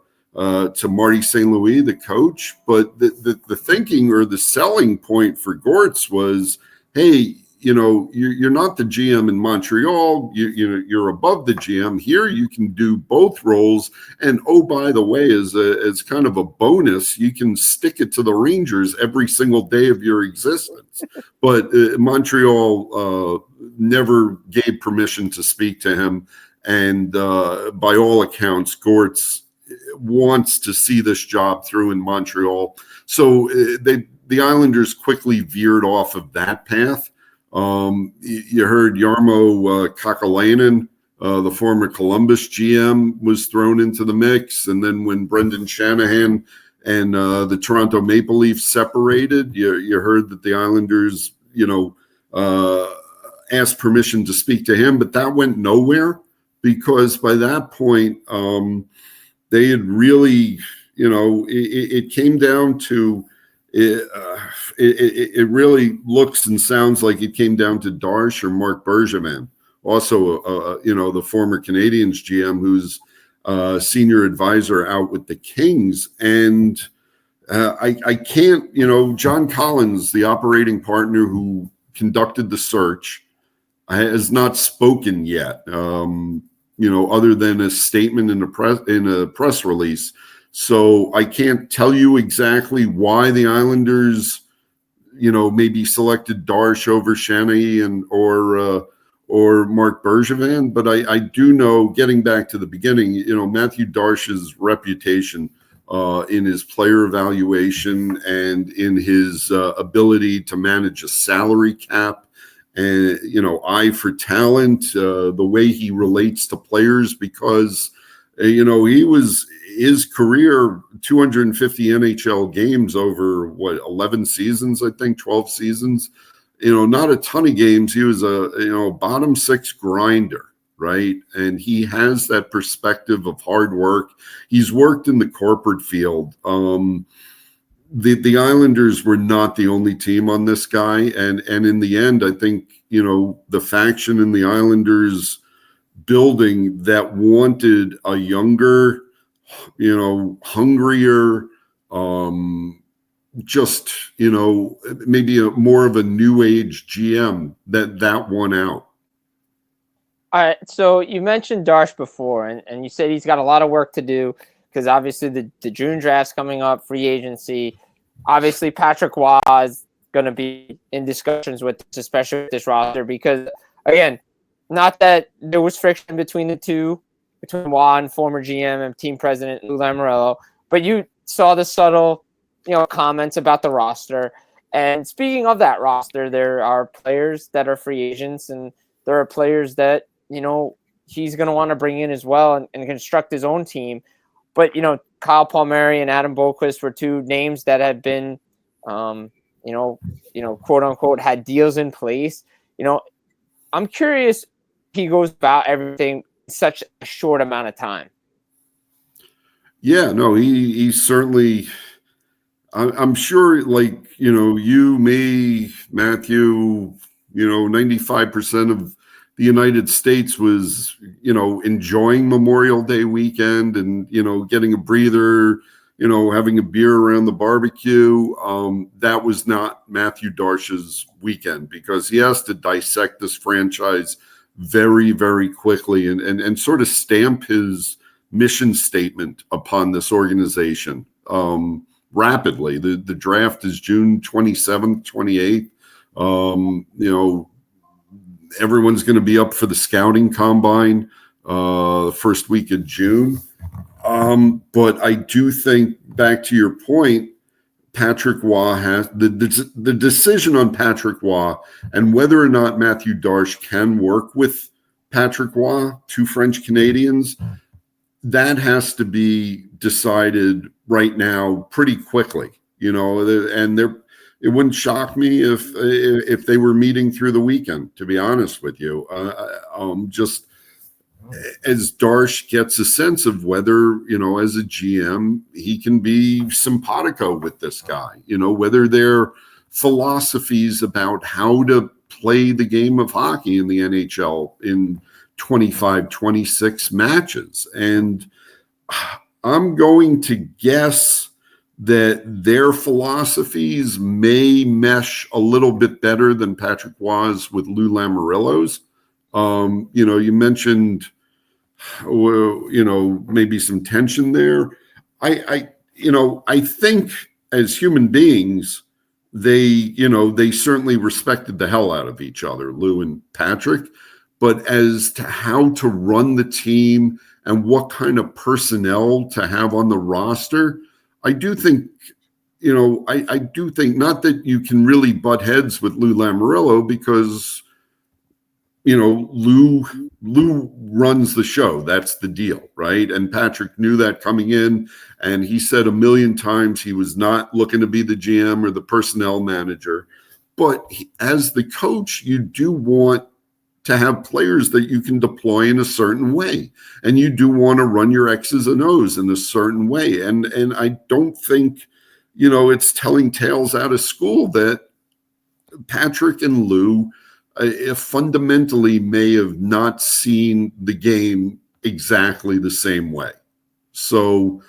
Marty St. Louis, the coach. But the thinking or the selling point for Gortz was, hey, you're not the GM in Montreal. You're above the GM here. You can do both roles. And oh, by the way, as kind of a bonus, you can stick it to the Rangers every single day of your existence. But Montreal never gave permission to speak to him. And by all accounts, Gortz wants to see this job through in Montreal. So the Islanders quickly veered off of that path. You heard Jarmo Kakalainen, the former Columbus GM, was thrown into the mix. And then when Brendan Shanahan and the Toronto Maple Leafs separated, you heard that the Islanders, asked permission to speak to him, but that went nowhere because by that point, they had really, it came down to, it really looks and sounds like it came down to Darche or Marc Bergevin, also, the former Canadiens GM, who's senior advisor out with the Kings. And I can't, John Collins, the operating partner who conducted the search, has not spoken yet, other than a statement in a press release. So I can't tell you exactly why the Islanders, maybe selected Darche over Shanahan or Marc Bergevin. But I do know, getting back to the beginning, Matthew Darche's reputation in his player evaluation and in his ability to manage a salary cap and, eye for talent, the way he relates to players, because, he was his career 250 NHL games over 11 seasons, I think 12 seasons, not a ton of games. He was a bottom six grinder, right? And he has that perspective of hard work. He's worked in the corporate field. The Islanders were not the only team on this guy. And in the end, I think, the faction in the Islanders building that wanted a younger, hungrier, maybe more of a new age GM that won out. All right. So you mentioned Darche before, and you said he's got a lot of work to do because obviously the June draft's coming up, free agency. Obviously, Patrick Waugh is going to be in discussions with this, especially with this roster, because, again, not that there was friction between the two, between Waugh and former GM and team president Lou Lamoriello, but you saw the subtle, comments about the roster. And speaking of that roster, there are players that are free agents, and there are players that, he's going to want to bring in as well and construct his own team. But, Kyle Palmieri and Adam Boqvist were two names that had been, quote unquote, had deals in place. I'm curious, he goes about everything in such a short amount of time. Yeah, no, he certainly, I'm sure, like, you, me, Matthew, 95% of the United States was, enjoying Memorial Day weekend and, getting a breather, having a beer around the barbecue. That was not Matthew Darche's weekend, because he has to dissect this franchise very, very quickly and sort of stamp his mission statement upon this organization. rapidly. The draft is June 27th, 28th. Everyone's going to be up for the scouting combine the first week of June. But I do think, back to your point, Patrick Waugh has the decision on Patrick Waugh and whether or not Matthew Darche can work with Patrick Waugh, two French Canadians, that has to be decided right now pretty quickly, and it wouldn't shock me if they were meeting through the weekend, to be honest with you. Just as Darche gets a sense of whether, as a GM, he can be simpatico with this guy, whether their philosophies about how to play the game of hockey in the NHL in 25, 26 matches. And I'm going to guess that their philosophies may mesh a little bit better than Patrick Waugh's with Lou Lamoriello's. You mentioned, maybe some tension there. I think as human beings, they certainly respected the hell out of each other, Lou and Patrick. But as to how to run the team and what kind of personnel to have on the roster, I do think, I do think not that you can really butt heads with Lou Lamoriello because, Lou runs the show. That's the deal, right? And Patrick knew that coming in, and he said a million times he was not looking to be the GM or the personnel manager. But as the coach, you do want to have players that you can deploy in a certain way. And you do want to run your X's and O's in a certain way. And I don't think, it's telling tales out of school that Patrick and Lou fundamentally may have not seen the game exactly the same way. So,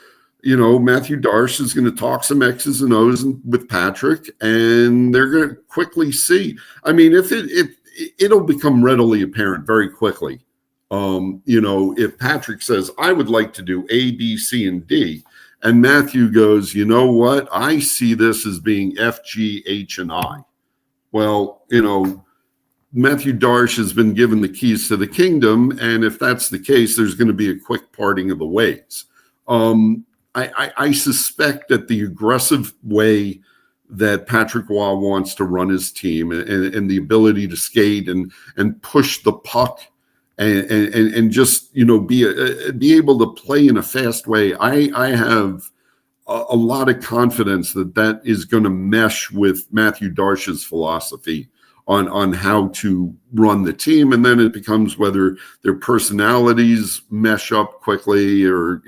Matthew Darche is going to talk some X's and O's with Patrick, and they're going to quickly see. I mean, it'll become readily apparent very quickly. If Patrick says, I would like to do A, B, C, and D, and Matthew goes, you know what? I see this as being F, G, H, and I. Well, Matthew Darche has been given the keys to the kingdom, and if that's the case, there's going to be a quick parting of the ways. I suspect that the aggressive way that Patrick Waugh wants to run his team and the ability to skate and push the puck and just be able to play in a fast way. I have a lot of confidence that is going to mesh with Matthew Darche's philosophy on how to run the team, and then it becomes whether their personalities mesh up quickly or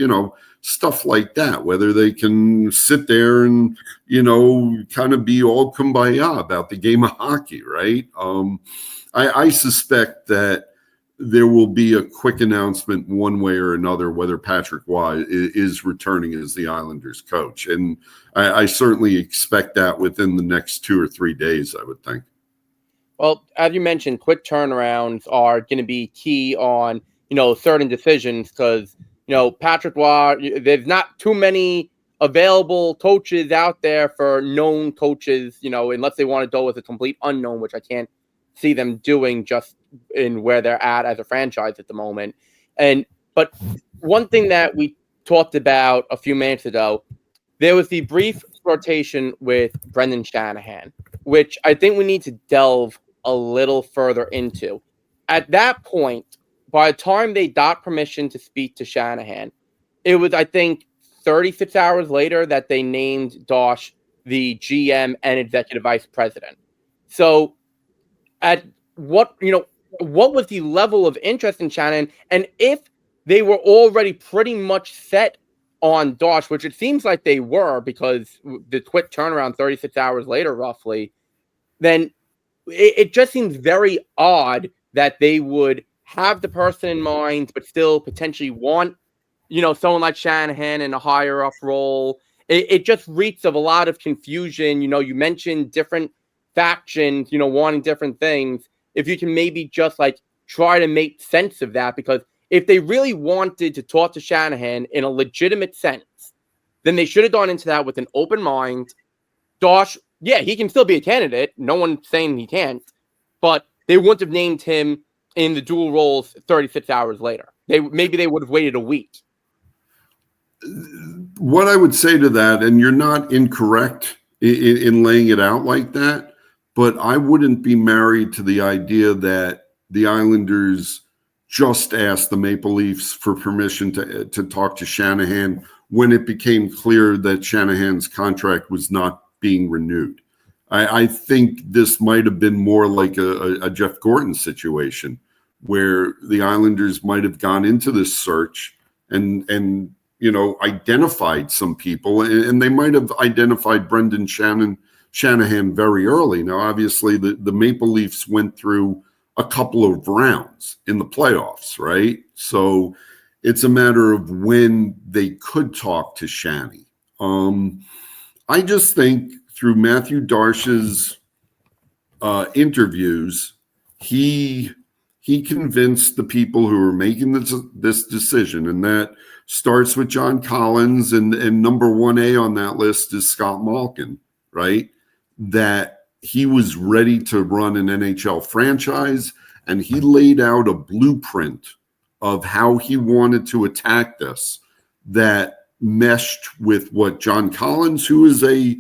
stuff like that, whether they can sit there and, kind of be all kumbaya about the game of hockey, right? I suspect that there will be a quick announcement one way or another whether Patrick Waugh is returning as the Islanders coach. And I certainly expect that within the next 2 or 3 days, I would think. Well, as you mentioned, quick turnarounds are going to be key on, certain decisions because, Patrick Waugh, there's not too many available coaches out there for known coaches, unless they want to go with a complete unknown, which I can't see them doing just in where they're at as a franchise at the moment. But one thing that we talked about a few minutes ago, there was the brief rotation with Brendan Shanahan, which I think we need to delve a little further into. At that point, by the time they got permission to speak to Shanahan, it was, I think, 36 hours later that they named Darche the GM and executive vice president. So at what was the level of interest in Shanahan? And if they were already pretty much set on Darche, which it seems like they were because the quick turnaround 36 hours later, roughly, then it just seems very odd that they would have the person in mind, but still potentially want, someone like Shanahan in a higher up role. It just reeks of a lot of confusion. You mentioned different factions, wanting different things. If you can maybe just try to make sense of that, because if they really wanted to talk to Shanahan in a legitimate sense, then they should have gone into that with an open mind. Darsh, yeah, he can still be a candidate. No one's saying he can't. But they wouldn't have named him in the dual roles 36 hours later. Maybe they would have waited a week. What I would say to that, and you're not incorrect in laying it out like that, but I wouldn't be married to the idea that the Islanders just asked the Maple Leafs for permission to talk to Shanahan when it became clear that Shanahan's contract was not being renewed. I think this might have been more like a Jeff Gorton situation where the Islanders might have gone into this search and identified some people, and they might have identified Brendan Shanahan very early. Now, obviously, the Maple Leafs went through a couple of rounds in the playoffs, right? So it's a matter of when they could talk to Shanny. I just think through Matthew Darsh's interviews, he convinced the people who are making this decision, and that starts with John Collins, and number 1A on that list is Scott Malkin, right? That he was ready to run an NHL franchise, and he laid out a blueprint of how he wanted to attack this that meshed with what John Collins, who is a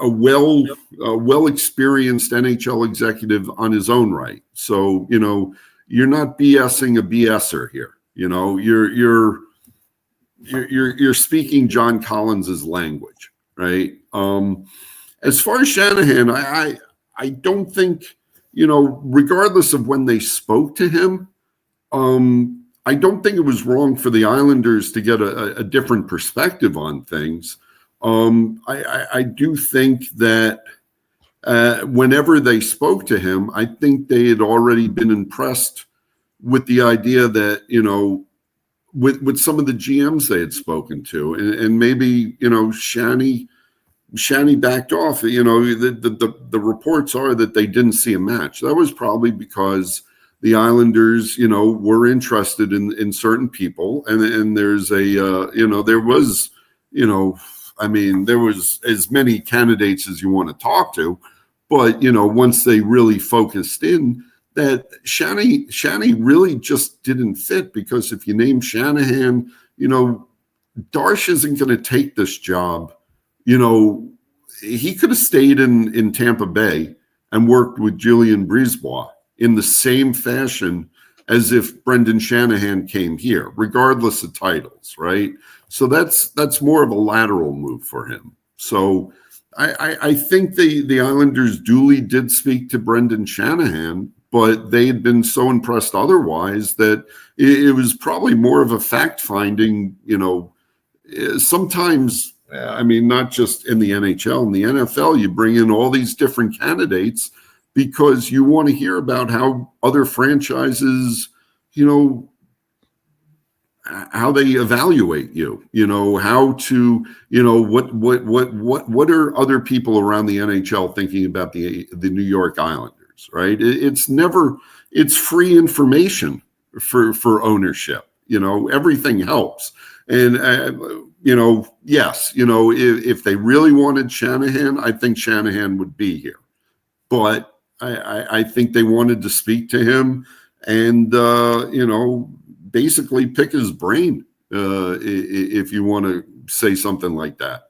well-experienced NHL executive on his own right. So, you're not BSing a BSer here. You're speaking John Collins's language, right? As far as Shanahan, I don't think, regardless of when they spoke to him, I don't think it was wrong for the Islanders to get a different perspective on things. I do think that whenever they spoke to him, I think they had already been impressed with the idea that, with some of the GMs they had spoken to, and maybe, Shanny backed off. The reports are that they didn't see a match. That was probably because the Islanders, were interested in certain people, and there's there was as many candidates as you want to talk to, but once they really focused in, that Shanny really just didn't fit, because if you name Shanahan, Darsh isn't going to take this job. He could have stayed in Tampa Bay and worked with Julien Brisebois in the same fashion as if Brendan Shanahan came here, regardless of titles, right? So that's more of a lateral move for him. So I think the Islanders duly did speak to Brendan Shanahan, but they had been so impressed otherwise that it was probably more of a fact-finding, sometimes, not just in the NHL, in the NFL, you bring in all these different candidates because you want to hear about how other franchises, how they evaluate you, how to, what are other people around the NHL thinking about the New York Islanders, right? It's free information for ownership, everything helps. And, yes, if they really wanted Shanahan, I think Shanahan would be here. But I think they wanted to speak to him and, basically pick his brain, if you want to say something like that.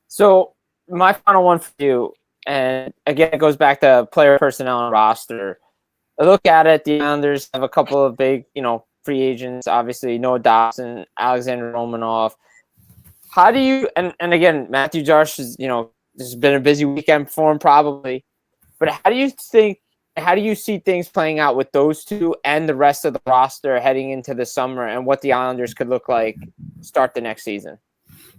So my final one for you, and again, it goes back to player personnel and roster. I look at it, the Islanders have a couple of big, free agents, obviously Noah Dobson, Alexander Romanov. How do you, and again, Matthew Darsh is, this has been a busy weekend for him probably, but how do you see things playing out with those two and the rest of the roster heading into the summer, and what the Islanders could look like start the next season?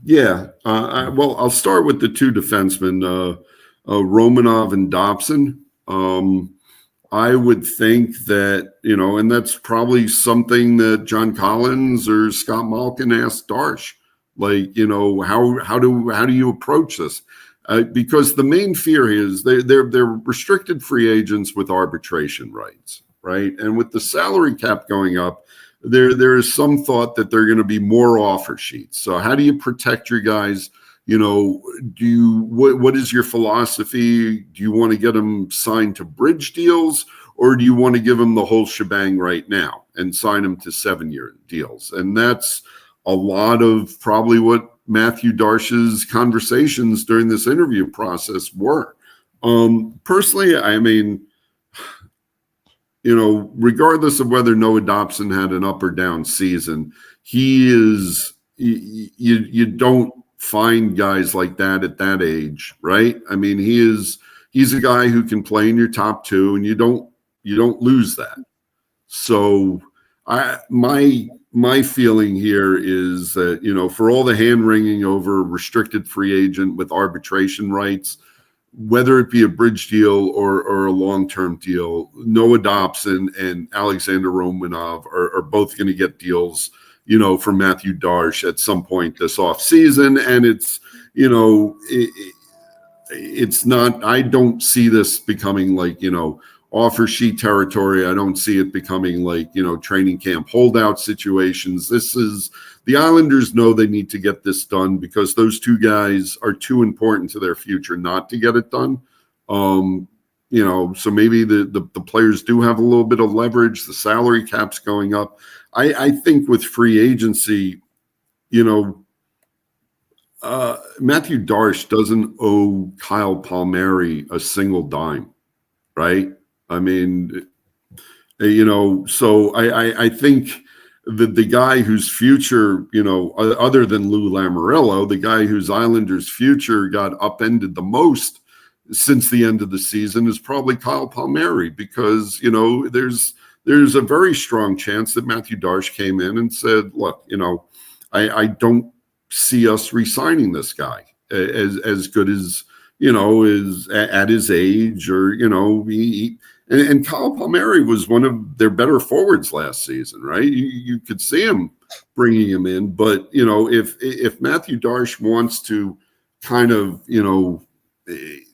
Yeah. I'll start with the two defensemen, Romanov and Dobson. I would think that, and that's probably something that John Collins or Scott Malkin asked Darsh, like, how do you approach this? Because the main fear is they're restricted free agents with arbitration rights, right? And with the salary cap going up, there is some thought that there are going to be more offer sheets. So how do you protect your guys? What is your philosophy? Do you want to get them signed to bridge deals, or do you want to give them the whole shebang right now and sign them to 7-year deals? And that's a lot of probably what Matthew Darsh's conversations during this interview process were. Personally, I mean, regardless of whether Noah Dobson had an up or down season, you don't find guys like that at that age, right? I mean, he's a guy who can play in your top 2, and you don't lose that. So my feeling here is that, for all the hand wringing over restricted free agent with arbitration rights, whether it be a bridge deal or a long-term deal, Noah Dobson and Alexander Romanov are both going to get deals, for Matthew Darsh at some point this offseason. And it's not, I don't see this becoming like, offer sheet territory. I don't see it becoming like, training camp holdout situations. The Islanders know they need to get this done because those two guys are too important to their future not to get it done. So maybe the players do have a little bit of leverage. The salary cap's going up. I think with free agency, Matthew Darsh doesn't owe Kyle Palmieri a single dime, right? I mean, so I think the guy whose future, other than Lou Lamoriello, the guy whose Islanders' future got upended the most since the end of the season is probably Kyle Palmieri, because, there's a very strong chance that Matthew Darsh came in and said, look, I don't see us re-signing this guy as good as, is at his age, or, and Kyle Palmieri was one of their better forwards last season, right? You could see him bringing him in, but if Matthew Darsh wants to kind of,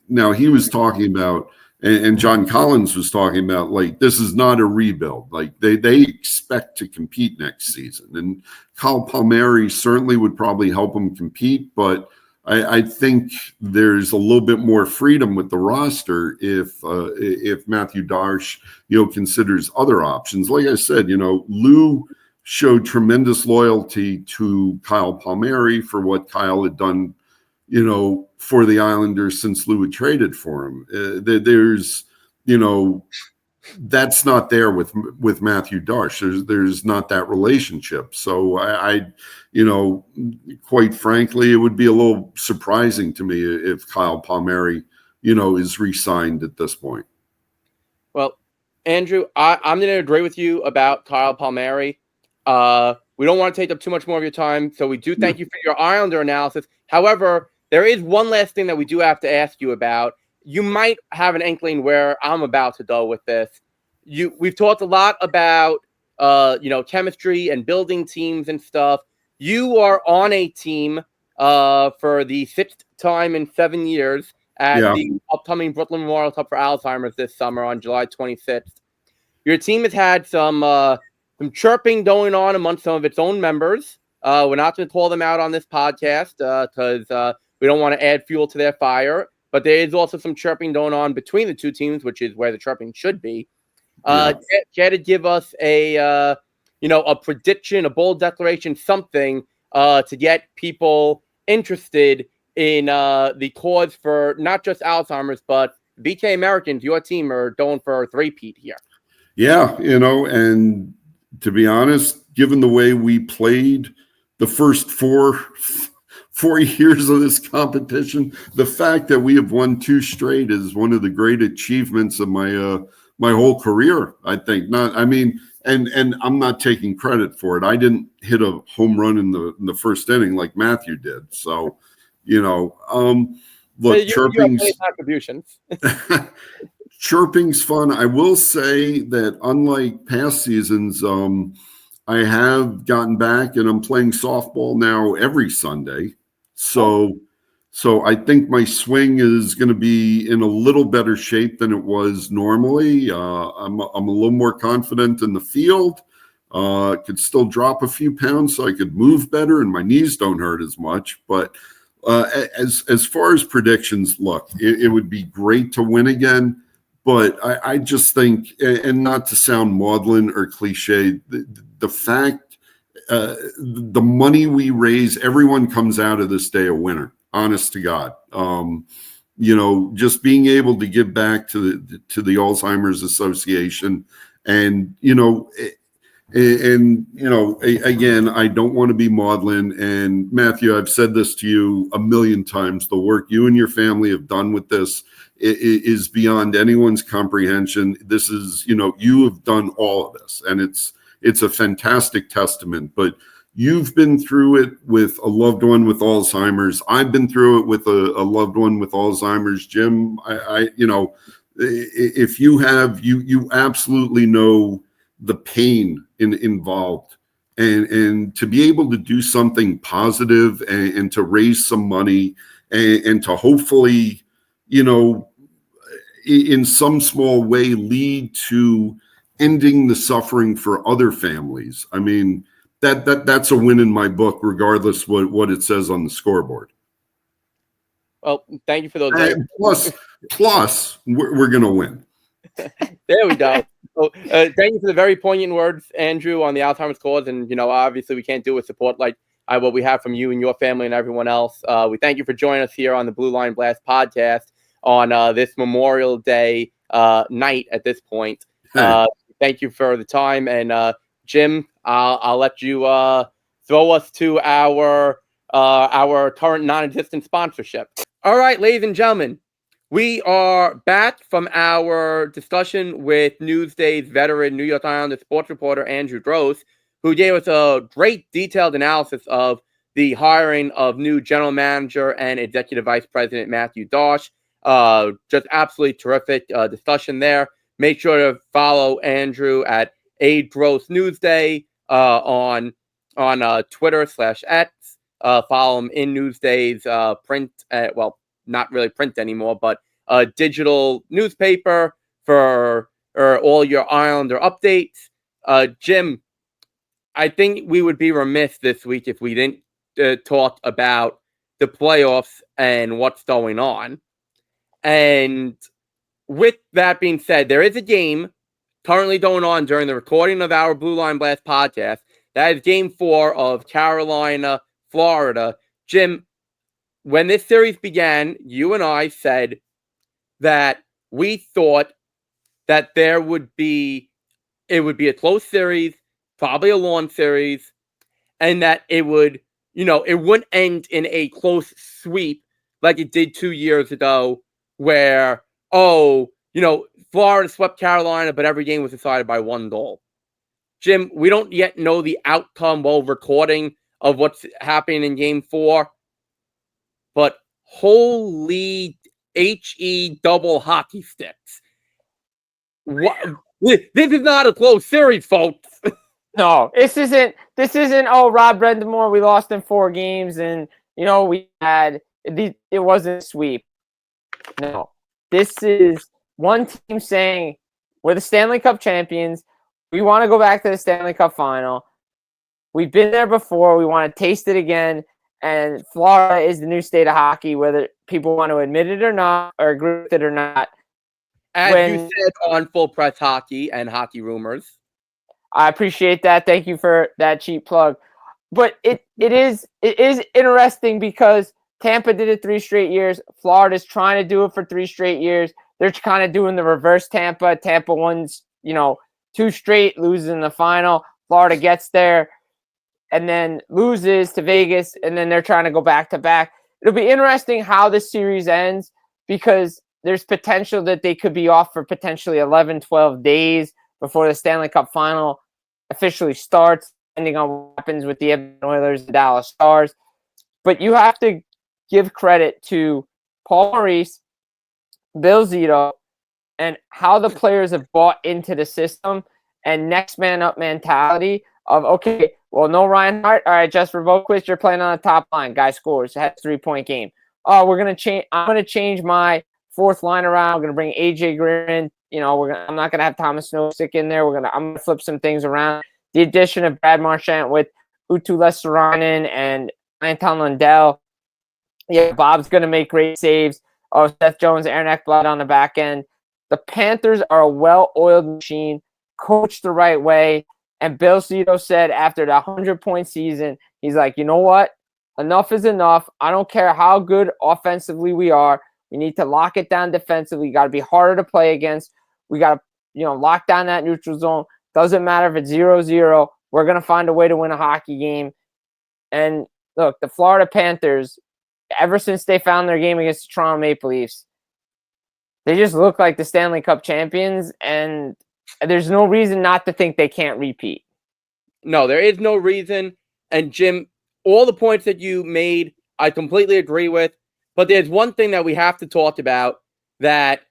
now he was talking about, and John Collins was talking about, like, this is not a rebuild. Like they expect to compete next season, and Kyle Palmieri certainly would probably help them compete, but I think there's a little bit more freedom with the roster if Matthew Darsh, considers other options. Like I said, Lou showed tremendous loyalty to Kyle Palmieri for what Kyle had done, for the Islanders since Lou had traded for him. There's, that's not there with Matthew Darsh. There's not that relationship. So I quite frankly, it would be a little surprising to me if Kyle Palmieri, is re-signed at this point. Well, Andrew, I'm going to agree with you about Kyle Palmieri. We don't want to take up too much more of your time, so we do thank you for your Islander analysis. However, there is one last thing that we do have to ask you about. You might have an inkling where I'm about to go with this. We've talked a lot about, chemistry and building teams and stuff. You are on a team for the 6th time in 7 years at the upcoming Brooklyn Memorial Cup for Alzheimer's this summer on July 26th. Your team has had some chirping going on amongst some of its own members. We're not going to call them out on this podcast because we don't want to add fuel to their fire. But there is also some chirping going on between the two teams, which is where the chirping should be. Care to give us a prediction, a bold declaration, something to get people interested in the cause for not just Alzheimer's, but BK Americans, your team, are going for a three-peat here. Yeah, and to be honest, given the way we played the first four years of this competition, the fact that we have won 2 straight is one of the great achievements of my whole career, I think. And I'm not taking credit for it. I didn't hit a home run in the first inning like Matthew did. So, look, contributions. Chirping's fun. I will say that unlike past seasons, I have gotten back and I'm playing softball now every Sunday. So I think my swing is going to be in a little better shape than it was normally. I'm a little more confident in the field. Could still drop a few pounds so I could move better and my knees don't hurt as much. But as far as predictions, look, it would be great to win again. But I just think, and not to sound maudlin or cliche, the fact, the money we raise, everyone comes out of this day a winner, honest to God. Just being able to give back to the Alzheimer's Association and, again, I don't want to be maudlin. And Matthew, I've said this to you a million times. The work you and your family have done with this is beyond anyone's comprehension. This is, you have done all of this, and it's a fantastic testament. But you've been through it with a loved one with Alzheimer's. I've been through it with a loved one with Alzheimer's. Jim, if you have, you absolutely know the pain involved, and to be able to do something positive and to raise some money and to hopefully, in some small way lead to ending the suffering for other families. I mean, that's a win in my book, regardless what it says on the scoreboard. Well, thank you for those. Plus, we're going to win. There we go. So, thank you for the very poignant words, Andrew, on the Alzheimer's cause. And, obviously we can't do with support like what we have from you and your family and everyone else. We thank you for joining us here on the Blue Line Blast podcast on this Memorial Day night at this point. Thank you for the time. And Jim, I'll let you throw us to our current non-existent sponsorship. All right, ladies and gentlemen, we are back from our discussion with Newsday's veteran New York Islander sports reporter Andrew Gross, who gave us a great detailed analysis of the hiring of new general manager and executive vice president Matthew Darsh. Just absolutely terrific discussion there. Make sure to follow Andrew at Gross Newsday on Twitter/X. Follow him in Newsday's print, not really print anymore, but digital newspaper for all your Islander updates. Jim, I think we would be remiss this week if we didn't talk about the playoffs and what's going on. And with that being said, there is a game currently going on during the recording of our Blue Line Blast podcast. That is Game 4 of Carolina, Florida. Jim, when this series began, you and I said that we thought that it would be a close series, probably a long series, and that it would, it wouldn't end in a close sweep like it did 2 years ago, where, Florida swept Carolina, but every game was decided by 1 goal. Jim, we don't yet know the outcome while recording of what's happening in Game 4, but holy HE double hockey sticks. What? This is not a close series, folks. No, this isn't, Rob Brendamore, we lost in 4 games and, it wasn't a sweep. No, this is one team saying, we're the Stanley Cup champions. We want to go back to the Stanley Cup final. We've been there before. We want to taste it again. And Florida is the new state of hockey, whether people want to admit it or not, or agree with it or not. As you said on Full Press Hockey and Hockey Rumors. I appreciate that. Thank you for that cheap plug. But it is interesting because Tampa did it 3 straight years. Florida's trying to do it for 3 straight years. They're kind of doing the reverse Tampa. Tampa wins, 2 straight, loses in the final. Florida gets there and then loses to Vegas, and then they're trying to go back-to-back. It'll be interesting how this series ends because there's potential that they could be off for potentially 11, 12 days before the Stanley Cup final officially starts, depending on what happens with the Edmonton Oilers, the Dallas Stars. But you have to give credit to Paul Maurice, Bill Zito, and how the players have bought into the system and next man up mentality of, okay, well, no Ryan Hart. All right, Jesper Boquist, you're playing on the top line. Guy scores. Has a 3-point game. Oh, we're going to change. I'm going to change my 4th line around. I'm going to bring AJ Greer in. I'm not going to have Thomas Nosek in there. I'm going to flip some things around. the addition of Brad Marchand with Utu Lesterainen and Anton Lundell. Yeah, Bob's going to make great saves. Oh, Seth Jones, Aaron Ekblad on the back end. The Panthers are a well-oiled machine, coached the right way. And Bill Zito said after the 100-point season, he's like, you know what? Enough is enough. I don't care how good offensively we are. We need to lock it down defensively. We got to be harder to play against. We got to, lock down that neutral zone. Doesn't matter if it's 0-0. We're going to find a way to win a hockey game. And look, the Florida Panthers, ever since they found their game against the Toronto Maple Leafs, they just look like the Stanley Cup champions, and there's no reason not to think they can't repeat. No, there is no reason. And Jim, all the points that you made, I completely agree with. But there's one thing that we have to talk about that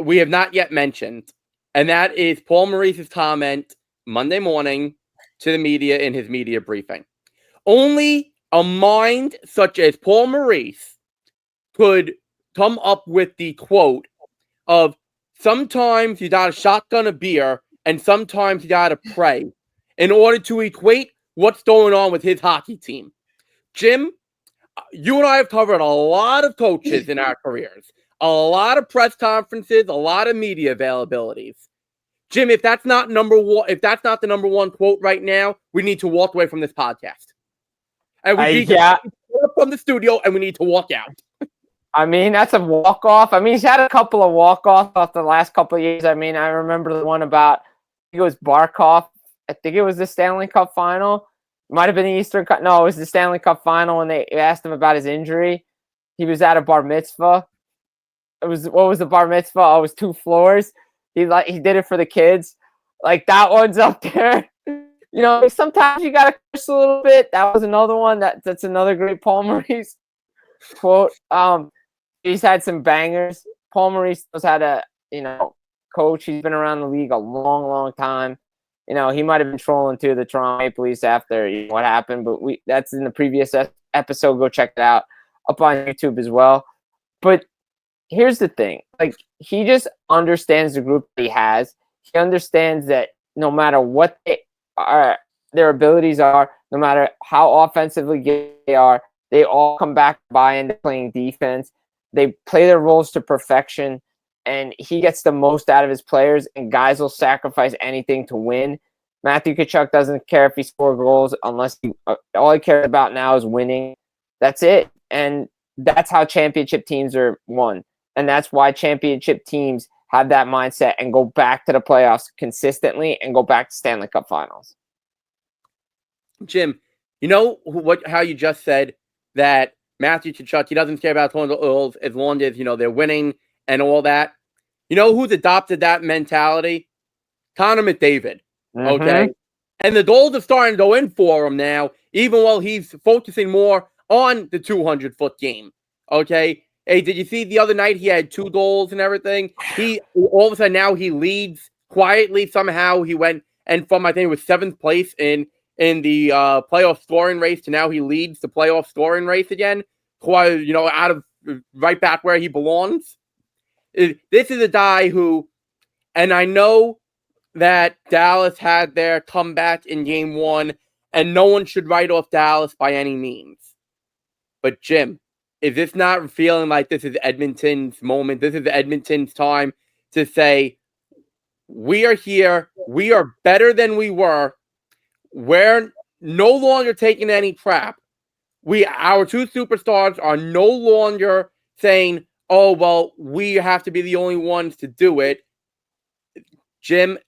we have not yet mentioned, and that is Paul Maurice's comment Monday morning to the media in his media briefing. Only a mind such as Paul Maurice could come up with the quote of sometimes you gotta shotgun a beer and sometimes you gotta pray in order to equate what's going on with his hockey team. Jim, you and I have covered a lot of coaches in our careers, a lot of press conferences, a lot of media availabilities. Jim, if that's not the number one quote right now, we need to walk away from this podcast. And we need to go from the studio and we need to walk out. I mean, that's a walk-off. I mean, he's had a couple of walk-offs off the last couple of years. I mean, I remember the one about, I think it was Barkov. I think it was the Stanley Cup final. It might have been the Eastern Cup. No, it was the Stanley Cup final when they asked him about his injury. He was at a bar mitzvah. What was the bar mitzvah? Oh, it was 2 floors. He did it for the kids. Like, that one's up there. Sometimes you got to curse a little bit. That was another one. That's another great Paul Maurice quote. He's had some bangers. Paul Maurice knows how to, coach. He's been around the league a long, long time. He might have been trolling too the Toronto Maple Leafs after what happened, but that's in the previous episode. Go check it out up on YouTube as well. But here's the thing. Like, he just understands the group that he has. He understands that no matter what their abilities are, no matter how offensively good they are, they all come back by into playing defense. They play their roles to perfection, and he gets the most out of his players, and guys will sacrifice anything to win. Matthew Tkachuk doesn't care if he scores goals unless all he cares about now is winning. That's it. And that's how championship teams are won. And that's why championship teams have that mindset and go back to the playoffs consistently and go back to Stanley Cup finals. Jim, how you just said that Matthew Tkachuk, he doesn't care about goals as long as, they're winning and all that. You know who's adopted that mentality? Connor McDavid. Okay? And the goals are starting to go in for him now, even while he's focusing more on the 200-foot game. Okay? Hey, did you see the other night he had 2 goals and everything? He all of a sudden now he leads quietly. Somehow he went and from, I think it was 7th place in the playoff scoring race to now he leads the playoff scoring race again. Out of right back where he belongs. This is a guy who, and I know that Dallas had their comeback in game 1, and no one should write off Dallas by any means. But Jim, is this not feeling like this is Edmonton's moment? This is Edmonton's time to say, we are here. We are better than we were. We're no longer taking any crap. Our 2 superstars are no longer saying, oh, well, we have to be the only ones to do it. Jim,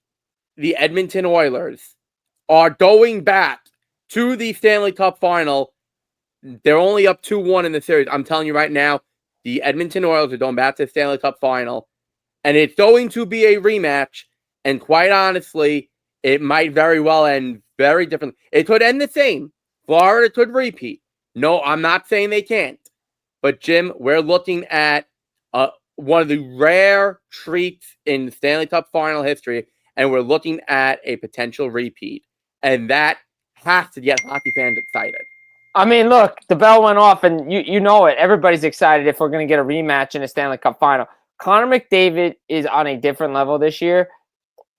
the Edmonton Oilers are going back to the Stanley Cup final. They're only up 2-1 in the series. I'm telling you right now, the Edmonton Oilers are going back to the Stanley Cup final. And it's going to be a rematch. And quite honestly, it might very well end very differently. It could end the same. Florida could repeat. No, I'm not saying they can't. But, Jim, we're looking at one of the rare treats in the Stanley Cup final history, and we're looking at a potential repeat. And that has to get hockey fans excited. I mean, look, the bell went off, and you know it. Everybody's excited if we're going to get a rematch in a Stanley Cup final. Connor McDavid is on a different level this year.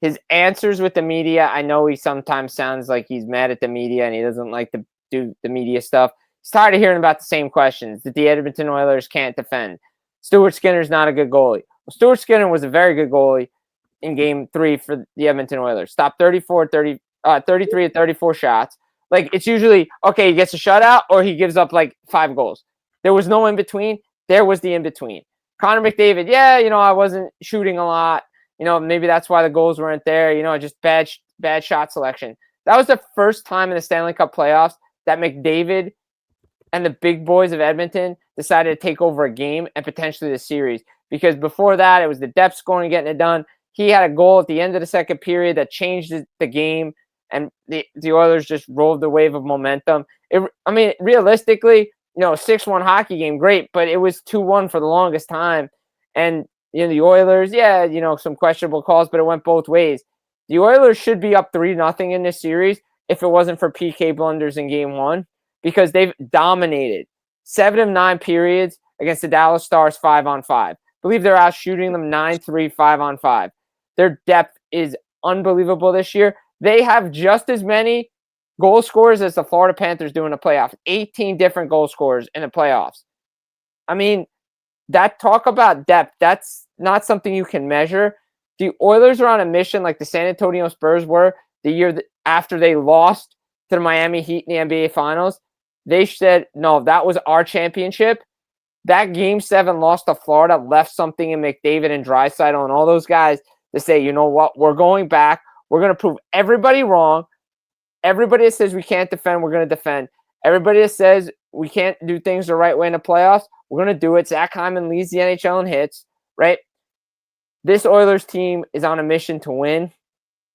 his answers with the media, I know he sometimes sounds like he's mad at the media and he doesn't like to do the media stuff. He's tired of hearing about the same questions that the Edmonton Oilers can't defend. Stuart Skinner's not a good goalie. Well, Stuart Skinner was a very good goalie in game 3 for the Edmonton Oilers. Stopped 33 of 34 shots. Like, it's usually, okay, he gets a shutout or he gives up like 5 goals. There was no in between. There was the in between. Connor McDavid, yeah, I wasn't shooting a lot. Maybe that's why the goals weren't there. Just bad shot selection. That was the first time in the Stanley Cup playoffs that McDavid and the big boys of Edmonton decided to take over a game and potentially the series. Because before that, it was the depth scoring and getting it done. He had a goal at the end of the second period that changed the game, and the Oilers just rolled the wave of momentum. Realistically, 6-1 hockey game, great, but it was 2-1 for the longest time. And the Oilers, some questionable calls, but it went both ways. The Oilers should be up 3-0 in this series if it wasn't for PK blunders in game 1, because they've dominated 7 of 9 periods against the Dallas Stars 5-on-5. I believe they're out shooting them 9-3, 5-on-5. Their depth is unbelievable this year. They have just as many goal scorers as the Florida Panthers do in the playoffs. 18 different goal scorers in the playoffs. That talk about depth, that's not something you can measure. The Oilers are on a mission like the San Antonio Spurs were the year after they lost to the Miami Heat in the NBA Finals. They said, no, that was our championship. That Game 7 loss to Florida left something in McDavid and Draisaitl and all those guys to say, you know what, we're going back. We're going to prove everybody wrong. Everybody that says we can't defend, we're going to defend. Everybody that says we can't do things the right way in the playoffs, we're going to do it. Zach Hyman leads the NHL in hits, right? This Oilers team is on a mission to win.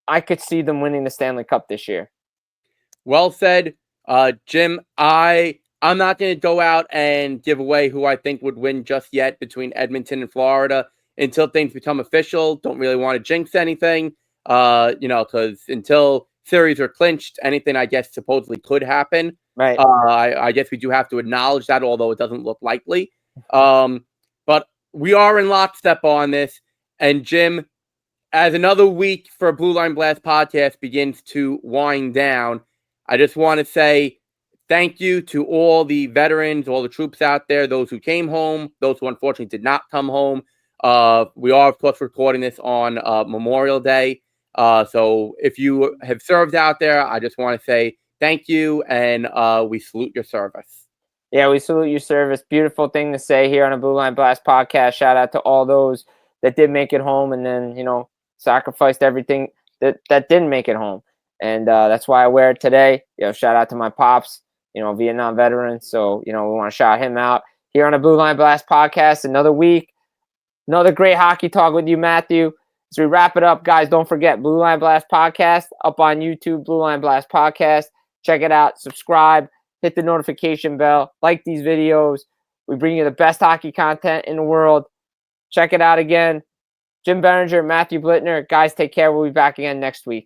I could see them winning the Stanley Cup this year. Well said. Jim, I'm not going to go out and give away who I think would win just yet between Edmonton and Florida until things become official. Don't really want to jinx anything, because until series are clinched, anything I guess supposedly could happen. Right. I guess we do have to acknowledge that, although it doesn't look likely. But we are in lockstep on this. And Jim, as another week for Blue Line Blast podcast begins to wind down, I just want to say thank you to all the veterans, all the troops out there, those who came home, those who unfortunately did not come home. We are, of course, recording this on Memorial Day. So if you have served out there, I just want to say thank you, and we salute your service. Yeah, we salute your service. Beautiful thing to say here on a Blue Line Blast podcast. Shout out to all those that did make it home and then, sacrificed everything that didn't make it home. And that's why I wear it today. Shout out to my pops, Vietnam veteran. So, we want to shout him out here on a Blue Line Blast podcast. Another week, another great hockey talk with you, Matthew. As we wrap it up, guys, don't forget Blue Line Blast podcast up on YouTube, Blue Line Blast podcast. Check it out. Subscribe. Hit the notification bell. Like these videos. We bring you the best hockey content in the world. Check it out again. Jim Biringer, Matthew Blittner. Guys, take care. We'll be back again next week.